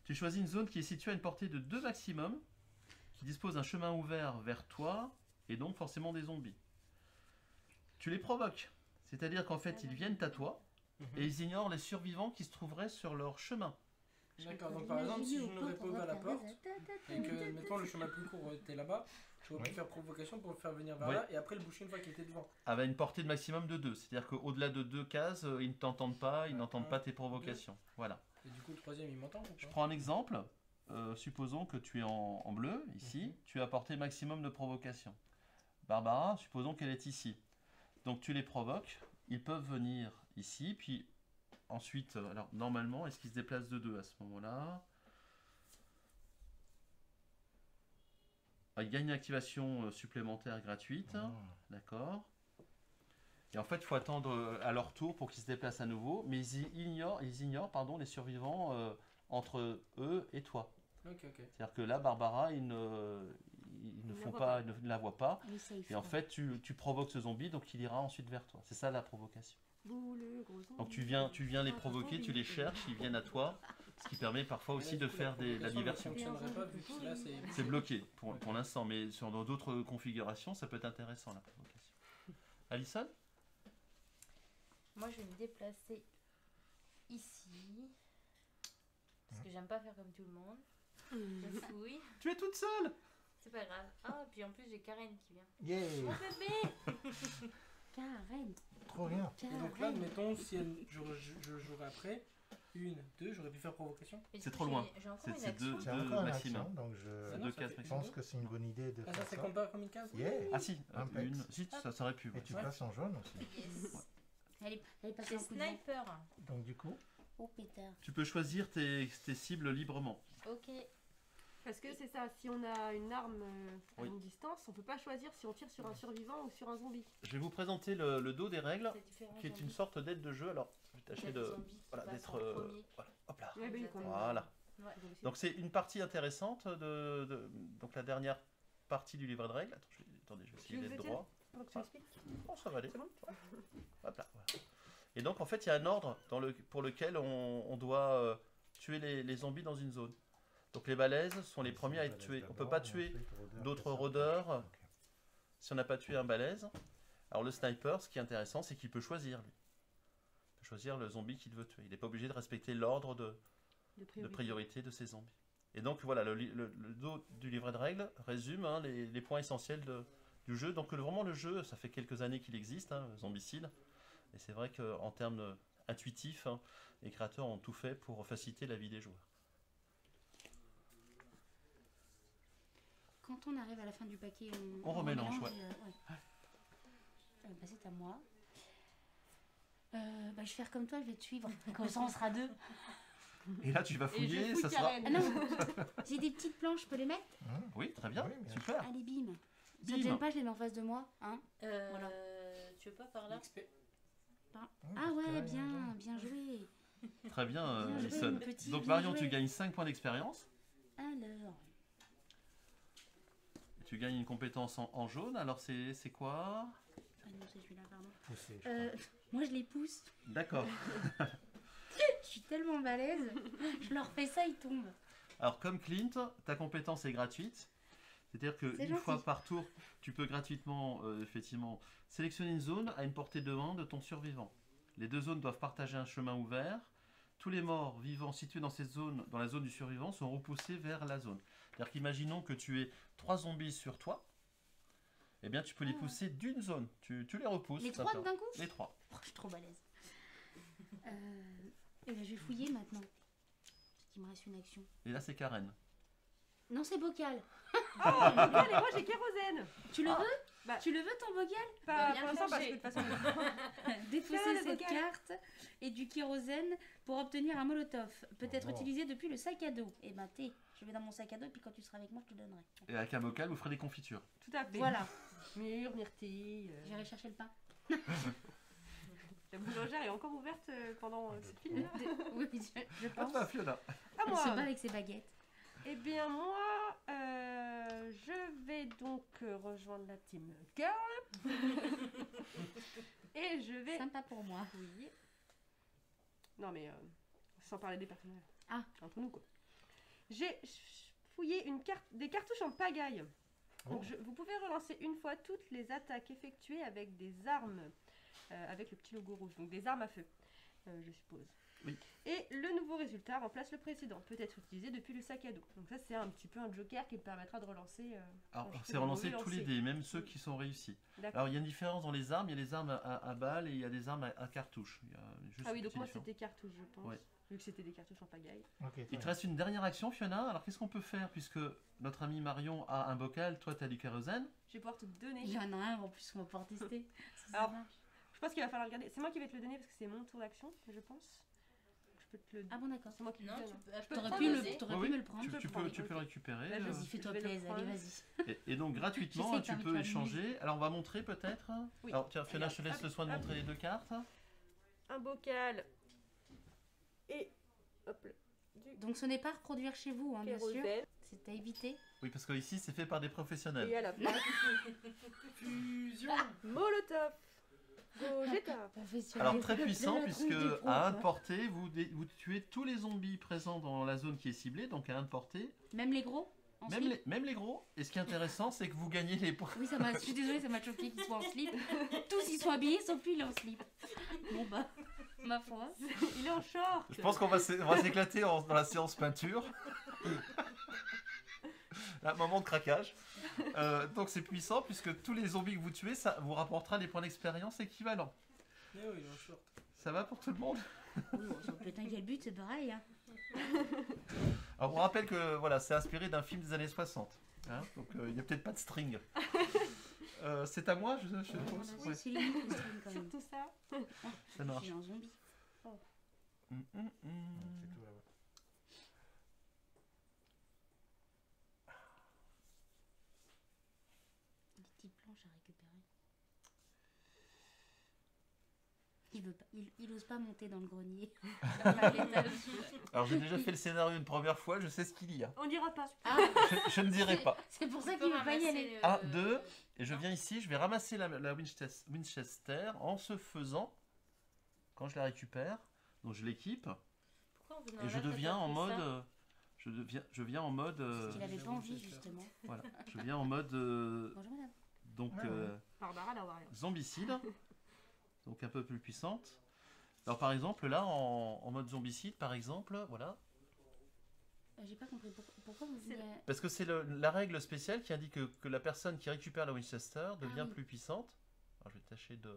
Tu choisis une zone qui est située à une portée de 2 maximum, qui dispose d'un chemin ouvert vers toi, et donc forcément des zombies. Tu les provoques, c'est-à-dire qu'en fait ils viennent à toi, et ils ignorent les survivants qui se trouveraient sur leur chemin. D'accord, donc par exemple, si je n'aurais pas ouvert la porte, et que, mettons, le chemin plus court était là-bas, j'aurais pu Oui. faire provocation pour le faire venir vers Oui. là, et après le boucher une fois qu'il était devant. Avec une portée de maximum de 2, c'est-à-dire qu'au-delà de 2 cases, ils ne t'entendent pas, ils n'entendent pas tes provocations. Voilà. Et du coup, le troisième, il m'entend ou Je pas? prends un exemple. Supposons que tu es en bleu, ici. Tu as porté maximum de provocation. Barbara, supposons qu'elle est ici. Donc tu les provoques. Ils peuvent venir ici. Puis ensuite, alors normalement, est-ce qu'ils se déplacent de 2 à ce moment-là? il gagne une activation supplémentaire gratuite. D'accord. Et en fait, il faut attendre à leur tour pour qu'ils se déplacent à nouveau. Mais ils ignorent pardon, les survivants entre eux et toi. Ok. C'est-à-dire que là, Barbara, ils ne la voient pas. Elle est safe, Et en quoi. fait, tu provoques ce zombie, donc il ira ensuite vers toi. C'est ça la provocation. Vous, le gros zombie. Donc tu viens les provoquer, tu les cherches, ils viennent à toi. Ce qui permet parfois aussi de faire la diversion. Ça ne fonctionnerait pas vu que là c'est. C'est bloqué pour l'instant, mais dans d'autres configurations, ça peut être intéressant la provocation. Alison? Moi, je vais me déplacer ici. Parce que j'aime pas faire comme tout le monde. Je fouille. Tu es toute seule! C'est pas grave. Ah, puis en plus, j'ai Karen qui vient. Yeah! Mon bébé! Karen. Trop bien. Et donc là, admettons, si je jouerais après, 1, 2, j'aurais pu faire provocation. Et C'est du trop coup, loin. j'ai encore C'est une c'est action. deux C'est encore une maximum. action, donc Ah je non, Deux ça cases fait maximum. pense que c'est une bonne idée de Ah, ça faire c'est ça. compte pas comme une case? Yeah. Ah si, Impex. si, ça aurait pu. Et ouais. tu passes en jaune aussi. Yes. Elle est passée C'est un coup de vent. sniper. Donc du coup, Oh pétard. Tu peux choisir tes cibles librement. Ok. Parce que c'est ça, si on a une arme à Oui. longue distance, on peut pas choisir si on tire sur un survivant ou sur un zombie. Je vais vous présenter le dos des règles, C'est différent. qui est une sorte d'aide de jeu. Alors, je vais tâcher de voilà, d'être voilà, hop là. Ouais, bah oui, comme- Voilà. Ouais. Donc c'est une partie intéressante donc la dernière partie du livret de règles. Attendez, je vais essayer Tu veux d'être que je droit. Faut que tu expliques. Oh, ça va aller. C'est bon Hop là, voilà. Et donc en fait, il y a un ordre pour lequel on doit tuer les zombies dans une zone. Donc les balaises sont les premiers à être tués. On peut pas tuer d'autres rôdeurs si on n'a pas tué un balèze. Alors le sniper, ce qui est intéressant, c'est qu'il peut choisir lui. Il peut choisir le zombie qu'il veut tuer. Il n'est pas obligé de respecter l'ordre de priorité de ces zombies. Et donc voilà, le dos du livret de règles résume les points essentiels du jeu. Donc vraiment le jeu, ça fait quelques années qu'il existe, Zombicide. Et c'est vrai qu'en termes intuitifs, les créateurs ont tout fait pour faciliter la vie des joueurs. Quand on arrive à la fin du paquet, On remélange, ouais. Bah, c'est à moi. Bah, je vais faire comme toi, je vais te suivre. Comme ça, on sera deux. Et là, tu vas Et je fouiller, fouille ça sera... Karen. Ah non, j'ai des petites planches, je peux les mettre? Oui, très bien, Oui, bien super. Allez, bim. Ça Bim. te gêne pas, je les mets en face de moi, hein? Voilà. Tu veux pas par là? XP. Ah ouais, bien joué. Très bien, Bien joué, Alison. mon petit, Donc bien Marion, joué. tu gagnes 5 points d'expérience. Alors, Tu gagnes une compétence en jaune. Alors c'est quoi? ah non, c'est celui-là, pardon. Pousser, je crois. Moi, je les pousse. D'accord. Je suis tellement balèze. Je leur fais ça, ils tombent. Alors comme Clint, ta compétence est gratuite. C'est-à-dire C'est qu'une gentil. fois par tour, tu peux gratuitement, effectivement, sélectionner une zone à une portée de 1 de ton survivant. Les deux zones doivent partager un chemin ouvert. Tous les morts vivants situés dans cette zone, dans la zone du survivant, sont repoussés vers la zone. C'est-à-dire qu'imaginons que tu aies 3 zombies sur toi. Eh bien, tu peux les pousser d'une zone. Tu les repousses. Les tout 3 simplement. d'un coup? Les 3. Oh, je suis trop balèze. Et ben, je vais fouiller maintenant. Parce qu'il me reste une action. Et là, c'est Karen. Non, c'est bocal. Oh, bocal, et moi j'ai kérosène. Tu le veux? Bah. Tu le veux ton bocal? Pas bien pour l'instant, parce chercher. que de toute façon. Défausser Tiens, le cette bocal. carte et du kérosène pour obtenir un molotov. Peut être Oh. utilisé depuis le sac à dos. Et ben, je vais dans mon sac à dos et puis quand tu seras avec moi, je te donnerai. Et avec un bocal, vous ferez des confitures. Tout à fait. Voilà, Mûr, myrtille. j'irai chercher le pain. La boulangère est encore ouverte pendant ce film. Oui, je À pense. toi, Fiona. À Elle se bat moi. avec ses baguettes. Eh bien moi, je vais donc rejoindre la team girl. Et je vais... Sympa pour moi. Oui. Non mais sans parler des personnages. Ah. Entre nous quoi. J'ai fouillé des cartouches en pagaille. Donc, vous pouvez relancer une fois toutes les attaques effectuées avec des armes, avec le petit logo rouge, donc des armes à feu, je suppose. Oui. Et le nouveau résultat remplace le précédent, peut être utilisé depuis le sac à dos. Donc ça c'est un petit peu un joker qui me permettra de relancer... Alors, quand je fais c'est des relancer mauvais tous les lancers. dés, même ceux qui sont réussis. D'accord. Alors, il y a une différence dans les armes. Il y a des armes à balles et il y a des armes à cartouches. Il y a juste Ah oui, une donc petite moi différence. c'était cartouche je pense, Ouais. vu que c'était des cartouches en pagaille. Ok, très Il te bien. reste une dernière action, Fiona. Alors, qu'est-ce qu'on peut faire puisque notre ami Marion a un bocal, toi, tu as du kérosène. Je vais pouvoir te donner. Il y en a un en plus qu'on va pouvoir tester. Ça Alors, marche. Je pense qu'il va falloir le garder. C'est moi qui vais te le donner parce que c'est mon tour d'action, je pense. Je peux te le Ah bon, d'accord. C'est moi qui Non, le tu donne. peux. peux T'aurais prendre pu, le dé. t'aurais Oui, pu oui. me le prendre. peux Tu prendre, peux ok. le récupérer. Là, je euh, vais Vas-y, fais-toi je vais le plaisir. Allez, prendre. vas-y. Et donc gratuitement, Je sais tu qu'avec peux la échanger. Alors on va montrer peut-être. Oui. Alors tiens, Fiona, je te Regarde, laisse le hop, soin de hop. montrer les deux cartes. Un bocal et hop là, du Donc ce n'est pas à reproduire chez vous, hein, bien sûr. kérosène. C'est à éviter. Oui, parce que ici c'est fait par des professionnels. Et à la place, Fusion. Molotov. Gogeta. Alors très puissant puisque à 1 de portée, vous tuez tous les zombies présents dans la zone qui est ciblée, donc à 1 de portée, Même les gros en slip. même les gros. Et ce qui est intéressant, c'est que vous gagnez les points. Oui, je suis désolée, ça m'a choqué qu'ils soient en slip. Tous ils sont habillés, sauf lui il est en slip. Bon bah, ma foi. Il est en short. Je pense qu'on va s'éclater dans la séance peinture. Un moment de craquage. Donc c'est puissant puisque tous les zombies que vous tuez, ça vous rapportera des points d'expérience équivalents. Eh oui, il est en short. Ça va pour tout le monde? Oui, putain, quel but, c'est pareil. Hein. Alors on rappelle que voilà, c'est inspiré d'un film des années 60. Hein, donc il n'y a peut-être pas de string. C'est à moi, je pense. Ouais, Ouais, c'est limite le string quand même. Surtout ça. ça marche. J'ai un zombie. Hum, hum, hum. C'est tout là-bas. Des petites planches à récupérer. Il veut pas, il ose pas monter dans le grenier. À l'étage. Alors j'ai déjà fait le scénario une première fois, je sais ce qu'il y a. On dira pas. Ah, Je ne dirai pas. c'est pour ça qu'il veut pas y aller. 1, 2, et je viens ici, je vais ramasser la Winchester en se faisant, quand je la récupère, donc je l'équipe, et je deviens en mode... je viens en mode... Parce qu'il avait pas envie, justement. voilà, je viens en mode... Bonjour madame. donc Ah ouais. Barbara la Warrior. zombicide, donc un peu plus puissante. Alors par exemple, là, en mode zombicide, par exemple, voilà, J'ai pas compris. Pourquoi vous voulez... parce que c'est la règle spéciale qui indique que la personne qui récupère la Winchester devient oui. plus puissante. Alors je vais tâcher de...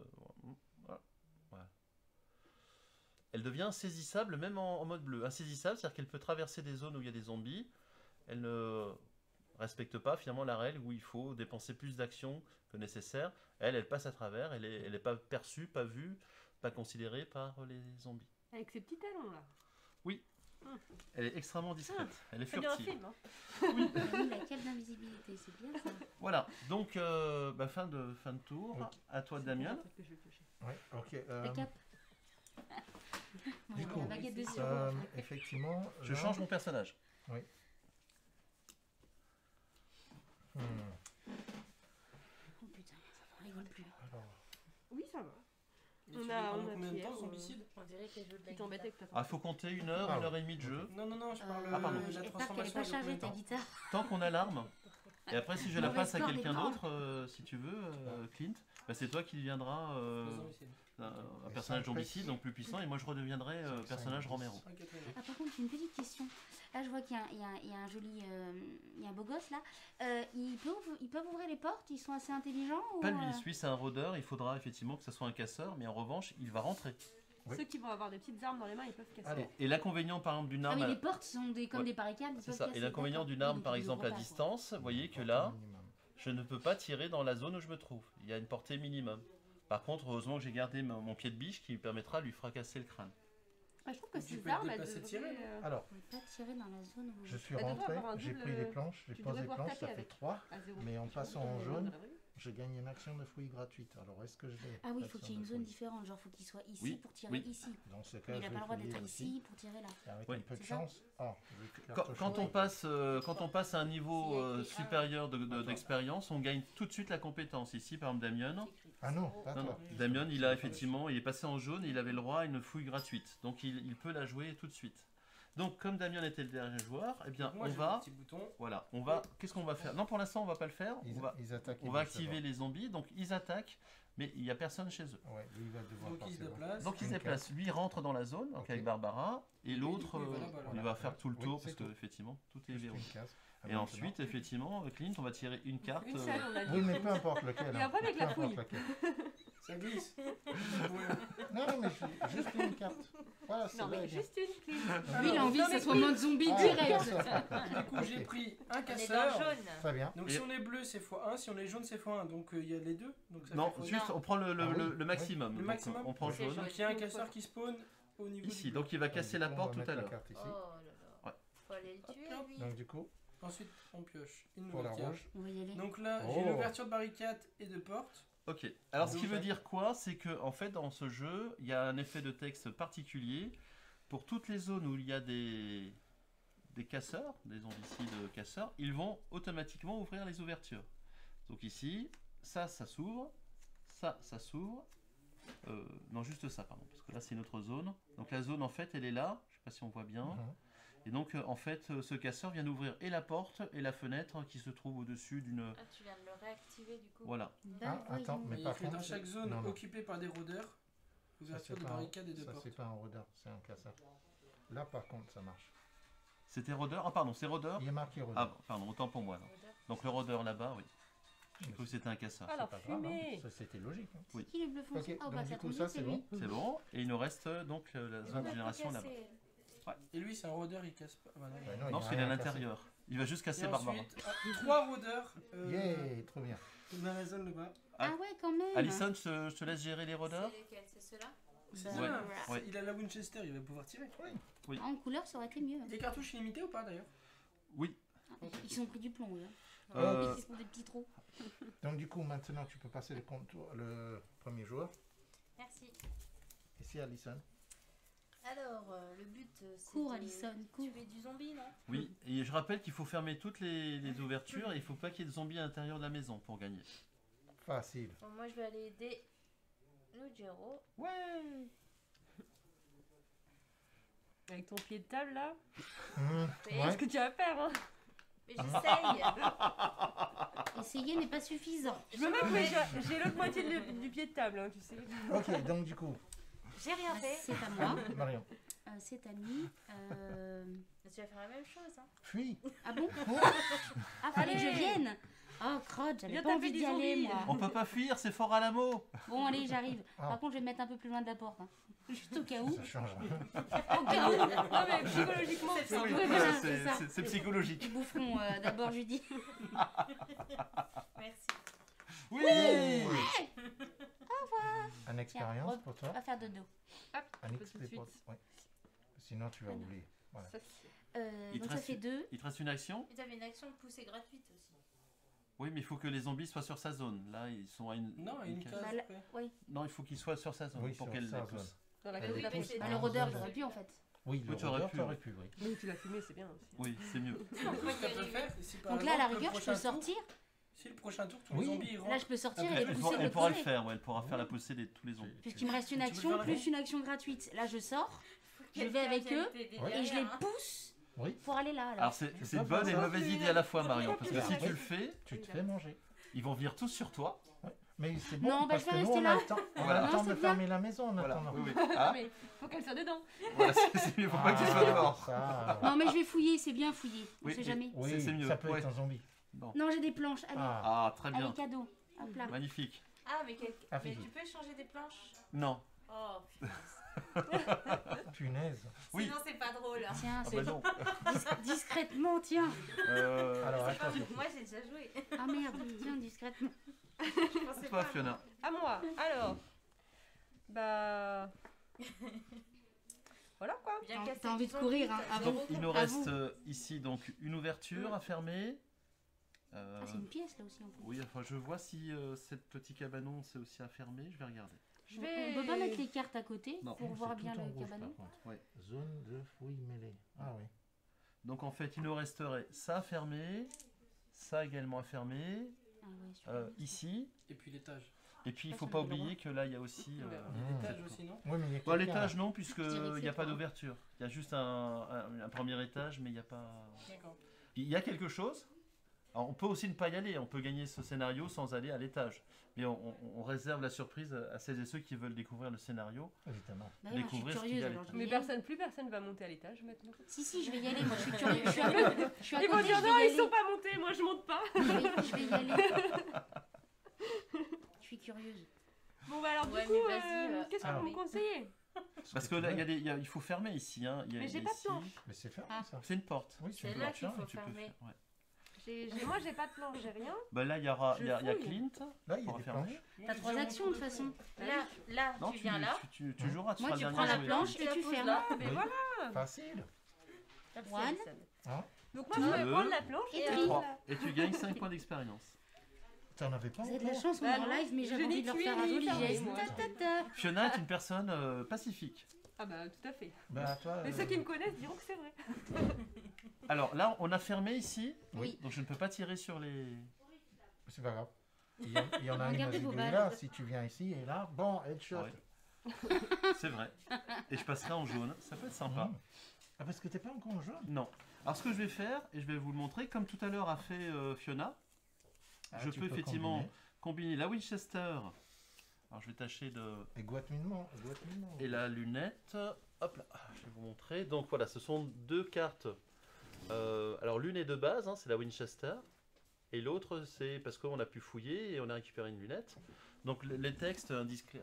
Voilà. Voilà. Elle devient insaisissable même en mode bleu. Insaisissable, c'est-à-dire qu'elle peut traverser des zones où il y a des zombies. Elle ne respecte pas finalement la règle où il faut dépenser plus d'actions que nécessaire. Elle passe à travers, elle est pas perçue, pas vue, pas considérée par les zombies. Avec ses petits talons là. Elle est extrêmement discrète, elle est C'est bien un furtive. film. Hein. Oui, la cape d'invisibilité, c'est bien ça. Voilà, donc fin de tour. Ok. À toi C'est Damien. pour ça que je vais piocher. Ouais, ok. La cape. Du Ouais, coup, la baguette de sirop. effectivement, Je là- change mon personnage. Hmm. Oh putain, ça rigole plus. Alors, Oui, ça va. Mais On tu a- veux pendant on a combien de Pierre, temps, on- zombicide? On dirait qu'elle joue de la Tu t'embêtes guitare. avec ta Ah, faut compter 1 heure, Ah 1 ouais. heure et demie de jeu. Non, non, non, je parle Ah, pardon. de la J'espère qu'elle est transformation. pas de combien chargée de ta temps guitare. Tant qu'on a l'arme. Et après, si je la Mauvais passe à score, quelqu'un les grands. d'autre, si tu veux, Clint, bah, c'est toi qui deviendras Les zombicides. un personnage zombicide, donc plus puissant, et moi je redeviendrai personnage Romero. Ok, très bien. Ah, par contre, j'ai une petite question. Là, je vois qu'il y a un joli. Il y a un beau gosse là. Ils peuvent ouvrir les portes. Ils sont assez intelligents ou, Pas lui, lui c'est un rôdeur, il faudra effectivement que ce soit un casseur, mais en revanche, il va rentrer. Oui. Ceux qui vont avoir des petites armes dans les mains, ils peuvent casser. Alors, Et l'inconvénient par exemple d'une Ah arme, oui, les portes sont comme Ouais. des barricades. ils c'est peuvent ça, casser, et l'inconvénient d'accord. d'une Oui, arme donc par ils exemple à ouvrent pas, quoi. distance, vous voyez que là, je ne peux pas tirer dans la zone où je me trouve. Il y a une portée minimum. Par contre, heureusement que j'ai gardé mon pied de biche qui permettra de lui fracasser le crâne. Ah, je trouve que Tu ces peux te armes, elles déplacer, tirer, devraient, alors, On peut pas tirer dans la zone où. je suis Elle devrait rentré, avoir un j'ai double- pris les planches, j'ai tu posé devrais les pouvoir planches, ça taper fait avec. 3, à zéro. mais en Tu passant vois, en dans jaune, la rue. je gagne une action de fouille gratuite. Alors, est-ce que je vais Ah oui, il faut qu'il y ait une zone différente. Genre, faut qu'il soit ici Oui, pour tirer oui. ici. Dans ce cas, Il je n'a vais pas le droit fouiller d'être aussi. ici pour tirer là. Et avec Oui. un peu de C'est ça chance. Quand on passe à un niveau S'il y a écrit supérieur d'expérience, on gagne tout de suite la compétence. Ici, par exemple, Damien, Ah non, pas non, toi. Damien, il a effectivement, il est passé en jaune, et il avait le droit à une fouille gratuite. Donc il peut la jouer tout de suite. Donc comme Damien était le dernier joueur, eh bien Moi, on j'ai va, le petit bouton. voilà, on va, qu'est-ce qu'on va faire? Non, pour l'instant on va pas le faire. Ils attaquent. On va activer les zombies, donc ils attaquent, mais il y a personne chez eux. Ouais, lui, il va devoir Donc, il se passer. déplace. Donc ils se Ok. déplacent. Lui il rentre dans la zone, donc Ok. avec Barbara, et l'autre, du coup, il va là-bas, il là. va faire tout le Oui, tour c'est parce que tout. effectivement tout est Juste verrouillé. une case. Ah, Et maintenant. ensuite, effectivement, Clint, on va tirer une carte. Une seule, on a dit. Oui, mais peu importe lequel. Il y a hein, pas avec peu la importe fouille. lequel. Ça glisse. Non, non, mais juste une carte. Voilà, c'est Non, mais vrai, juste une clé. Lui, il a envie que ça soit mode zombie Ah, direct. ça. Du coup, j'ai Ok. pris un On est dans casseur. le jaune. Très bien. Donc, Et- si on est bleu, c'est x1. Si on est jaune, c'est x1. Donc, il y a les deux. Donc, ça Non, fait x1. juste on prend Ah oui, le maximum. Le Donc, maximum. on prend le C'est jaune. jaune. Donc, il y a un casseur qui spawn au niveau Ici, du bleu. donc il va casser Donc, la du coup, on porte va tout à mettre l'heure. la carte ici. Oh là là. Ouais. Faut aller le tuer, lui. Donc du coup, Ensuite, on pioche une Pour la nouvelle carte. rouge. On va y aller. Donc là, Oh. j'ai une ouverture de barricade et de porte. Ok. Alors, ce qui veut Donc, dire quoi? C'est que, en fait, dans ce jeu, il y a un effet de texte particulier. Pour toutes les zones où il y a des casseurs, des zombicides casseurs, ils vont automatiquement ouvrir les ouvertures. Donc ici, ça s'ouvre, ça s'ouvre. Non, juste ça, pardon, parce que là c'est notre zone. Donc la zone, en fait, elle est là. Je sais pas si on voit bien. Mhm. Et donc, en fait, ce casseur vient d'ouvrir et la porte et la fenêtre qui se trouve au-dessus d'une. Ah, tu viens de le réactiver du coup. Voilà. Ah, attends, mais Et par il fait contre, dans chaque zone non, non. occupée par des rôdeurs, Ça, ouverture c'est de pas un- barricade et de ça, porte. c'est pas un rôdeur, c'est un casseur. Là, par contre, ça marche. C'était rôdeur. Ah, pardon, c'est rôdeur. Il est marqué rôdeur. Ah, pardon, autant pour moi. Alors. Donc le rôdeur là-bas, oui. J'ai cru que c'était un casseur. Alors, Pas grave, hein. fumée. Ça, c'était logique. hein. Oui. Qui le bleu foncé? Ok, Ah, donc bah du ça coup, tombe ça bien, c'est c'est bon. lui. C'est bon. Et il nous reste donc la zone de génération là-bas. Et lui, c'est un rôdeur, il casse pas. Bah, non. Bah Non, il parce a qu'il est à rien cassé. l'intérieur. Il va juste Et casser Barbara. ensuite, 3 rôdeurs Yeah, trop bien. dans la zone là-bas. Ah. Ah ouais, quand même. Alison, je te laisse gérer les rôdeurs. C'est lesquels? C'est ceux-là? C'est Bah, ça. ouais. Il a la Winchester, il va pouvoir tirer. En couleur, ça aurait été mieux. Des cartouches illimitées ou pas d'ailleurs? Oui. Ils ont pris du plomb, là. Euh, Ils font des petits trous. Donc du coup, maintenant, tu peux passer le premier joueur. Merci. Ici, Alison. Alors, le but, c'est Cours, de Alison, cours. tuer du zombie, non? Oui. Et je rappelle qu'il faut fermer toutes les ouvertures et il faut pas qu'il y ait de zombies à l'intérieur de la maison pour gagner. Facile. Bon, moi, je vais aller aider Nujero. Ouais. Avec ton pied de table là, Et- c'est ce que tu vas faire. Hein. Mais j'essaye. Essayer n'est pas suffisant. Je me mets, mais j'ai l'autre moitié du pied de table, hein, tu sais. Ok, donc du coup, J'ai rien fait. C'est à moi. Marion, C'est à lui. Mais tu vas faire la même chose, hein. fuis. Ah bon? Ah, fallait que je Allez. vienne. Oh, crotte, j'avais Viens pas taper envie des d'y aller, zombies. moi. On peut pas fuir, c'est fort à l'amour. Bon, allez, j'arrive. Ah. Par contre, je vais me mettre un peu plus loin de la porte. hein. Juste au cas où. Ça change. Au cas où. Non mais psychologiquement, c'est Oui, vrai. voilà, c'est ça. C'est psychologique. Ils boufferont d'abord Judy. Merci. Oui. Une expérience Tiens, pour toi. On va faire dodo. Hop, Un tout de XP pour suite. ouais. Sinon, tu vas Ah non. oublier. Voilà. Ça, Il Donc te ça reste- fait 2. Il te reste une action? Et t'avais une action de poussée gratuite aussi. Oui, mais il faut que les zombies soient sur sa zone. Là, ils sont à une. Non, une case. Bah, là- après. Non, il faut qu'ils soient sur sa zone Oui, pour sur qu'elle sa les pousse. zone. dans la Elle case de les la pousse. pousse. Bah, Ah, le rôdeur, il zone. aurait pu en fait. Oui, Oui, le tu aurais rôdeur, pu, tu aurais oui. pu, oui. Oui, tu l'as fumé, c'est bien aussi. Oui, c'est mieux. Ce qu'elle peut faire, si par Donc là, à la exemple, le rigueur, je peux prochain tour- sortir. Si le prochain tour, tous les Oui. zombies ils Là, rentrent. je peux sortir Après, et les Elle, pousser de elle l'autre pourra le côté. faire, ouais, elle pourra faire la poussée de tous les zombies. Puisqu'il me reste une Tu veux action, faire la plus une action gratuite. Là, je sors Je vais Quelqu'un avec vient eux, t'aider Ouais. et je les derrière, hein. pousse Oui. pour aller là. Alors c'est Tu c'est peux une bonne faire et ça. mauvaise idée à la fois, Marion, parce que si Oui. tu le fais, Tu te fais manger. ils vont venir tous sur toi. Mais c'est bon Non, bah, parce je vais que nous, rester on a là. le temps, on a Voilà. le temps Non, de c'est bien. fermer la maison en attendant. Oui, oui. Ah, Mais faut qu'elle soit dedans. voilà, c'est mieux, faut pas que tu sois dehors. Ça, Non, mais je vais fouiller, c'est bien fouiller. On Oui, sait mais- jamais. oui, c'est mieux, ça peut ouais. être un zombie. Bon. Non, j'ai des planches. Allez, Ah, Ah, très allez, bien. cadeau. Hop là. Magnifique. Ah, mais, Ah, mais Fifi. tu peux changer des planches? Non. Oh, putain. punaise. Oui. Sinon, c'est pas drôle. Hein. Tiens, Ah c'est bah non. discrètement, tiens. Alors, C'est pas- attends. Moi, j'ai déjà joué. Ah merde, tiens, discrètement. Je pensais Toi, pas. Fiona. À moi. Alors. Bah. Voilà quoi. Bien T'as cassé envie du de courir, zombie, hein, t'as avant. Donc, zéro il nous compte. reste vous. ici donc une ouverture à fermer. Ah, c'est une pièce là aussi en plus. Oui, enfin, je vois si cette petit cabanon c'est aussi à fermer. Je vais regarder. Je On vais. peut pas mettre les cartes à côté Non. pour C'est voir tout bien en le rouge, cabanon. par contre. Ouais. Zone de fouille mêlée. Ah oui. Donc en fait, il nous resterait ça à fermer, ça également à fermer, Ah ouais, super. ici. Et puis l'étage. Et puis il Ça, faut ça pas me fait oublier que là il y a aussi. L'étage aussi, non? Oui, mais il y a Bon, quelqu'un, l'étage là. non, puisque Je dirais que il n'y c'est a pas toi. d'ouverture. Il y a juste un premier étage, mais il n'y a pas. D'accord. Il y a quelque chose. Alors, on peut aussi ne pas y aller. On peut gagner ce scénario sans aller à l'étage. Mais on réserve la surprise à celles et ceux qui veulent découvrir le scénario. Évidemment. Bah ouais, moi, je suis découvrir ce qu'il y curieuse a à alors. je vais Mais y aller. plus personne va monter à l'étage maintenant. Si, je vais y aller. Moi, je suis curieuse. Je suis à côté. Je suis à Ils vont côté, dire je vais non, y ils aller. sont pas montés, moi je monte pas. Je vais y aller. Je suis curieuse. Bon bah alors Ouais, du coup, mais vas-y, qu'est-ce que alors. vous me conseillez? Parce que là, il faut fermer ici. Hein. Il y a- Mais il y j'ai a pas de ici- planche. Mais c'est fermé, Ah. ça. C'est une porte. Oui, C'est tu peux là le qu'il faire. faut Tu peux fermer. faire, ouais. Moi j'ai pas de planche, j'ai rien. Bah, là, il y aura il y a Je fouille. Clint. Là, il y a Pour des fermer. planches. T'as 3 actions de toute façon. Là, Non, tu viens là. tu joueras. Tu Moi, feras tu le prends dernier la jouet. planche et la tu poses fermes. là. Mais Oui. voilà. Facile. Tape One. sur Alison. Donc moi, je vais Deux. prendre la planche Et et trois. voilà. Et tu gagnes 5 points d'expérience. T'en avais pas Vous avez de la encore? chance, on est Bah en non, live, mais je j'avais n'ai envie de leur tué faire un ni joli fermé, geste. moi. Ta. Fiona est une personne pacifique. Ah bah tout à fait. Bah toi. Mais ceux qui me connaissent diront que c'est vrai. Alors là, on a fermé ici, Oui. donc je ne peux pas tirer sur les... C'est pas grave. Il y en a une Regardez vos aiguille là, si tu viens ici et là. Bon, headshot. Ouais. C'est vrai. Et je passerai en jaune, ça peut être sympa. Ah, parce que t'es pas encore en jaune. Non. Alors ce que je vais faire, et je vais vous le montrer, comme tout à l'heure a fait Fiona, Ah, je tu peux effectivement combiner. combiner la Winchester, alors je vais tâcher de... Et Guatemala. et la lunette, hop là, je vais vous montrer. Donc voilà, ce sont deux cartes. Alors l'une est de base, hein, c'est la Winchester, et l'autre c'est parce qu'on a pu fouiller et on a récupéré une lunette. Donc les textes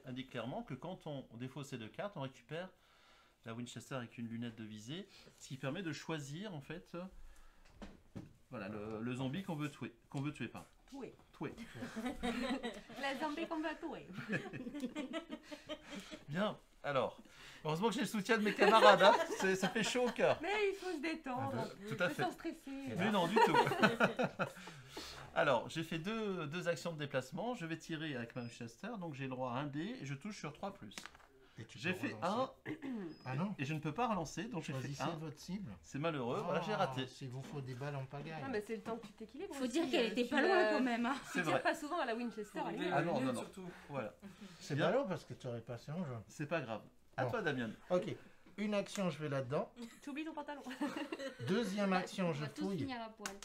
indiquent clairement que quand on défausse ces deux cartes, on récupère la Winchester avec une lunette de visée, ce qui permet de choisir en fait, voilà, le zombie qu'on veut tuer, pardon. Toué. Tuer. La zombie qu'on va touer. Bien. Alors, heureusement que j'ai le soutien de mes camarades, hein. Ça fait chaud au cœur. Mais il faut se détendre. Ah, un peu, tout à fait. Sans stresser. Mais non, du tout. Alors, j'ai fait deux actions de déplacement. Je vais tirer avec ma Winchester, donc j'ai le droit à un dé et je touche sur 3+. Et tu J'ai peux fait relancer. 1 Ah non. et je ne peux pas relancer, donc j'ai fait Choisissez 1. votre cible. C'est malheureux, voilà, j'ai raté. S'il vous faut des balles en pagaille. Ah mais c'est le temps que tu t'équilibres. Faut aussi, dire qu'elle était tu, pas loin quand même. Hein. C'est Tu tires vrai. pas souvent à la Winchester. Faut elle est régler là. Ah la non, lunette, non. surtout. Voilà, C'est Bien. ballot parce que tu aurais passé en jaune. c'est pas grave. À Bon. toi, Damien. Ok. Une action, je vais là-dedans. Tu oublies ton pantalon. Deuxième action, On je va tous fouille. finir à poil.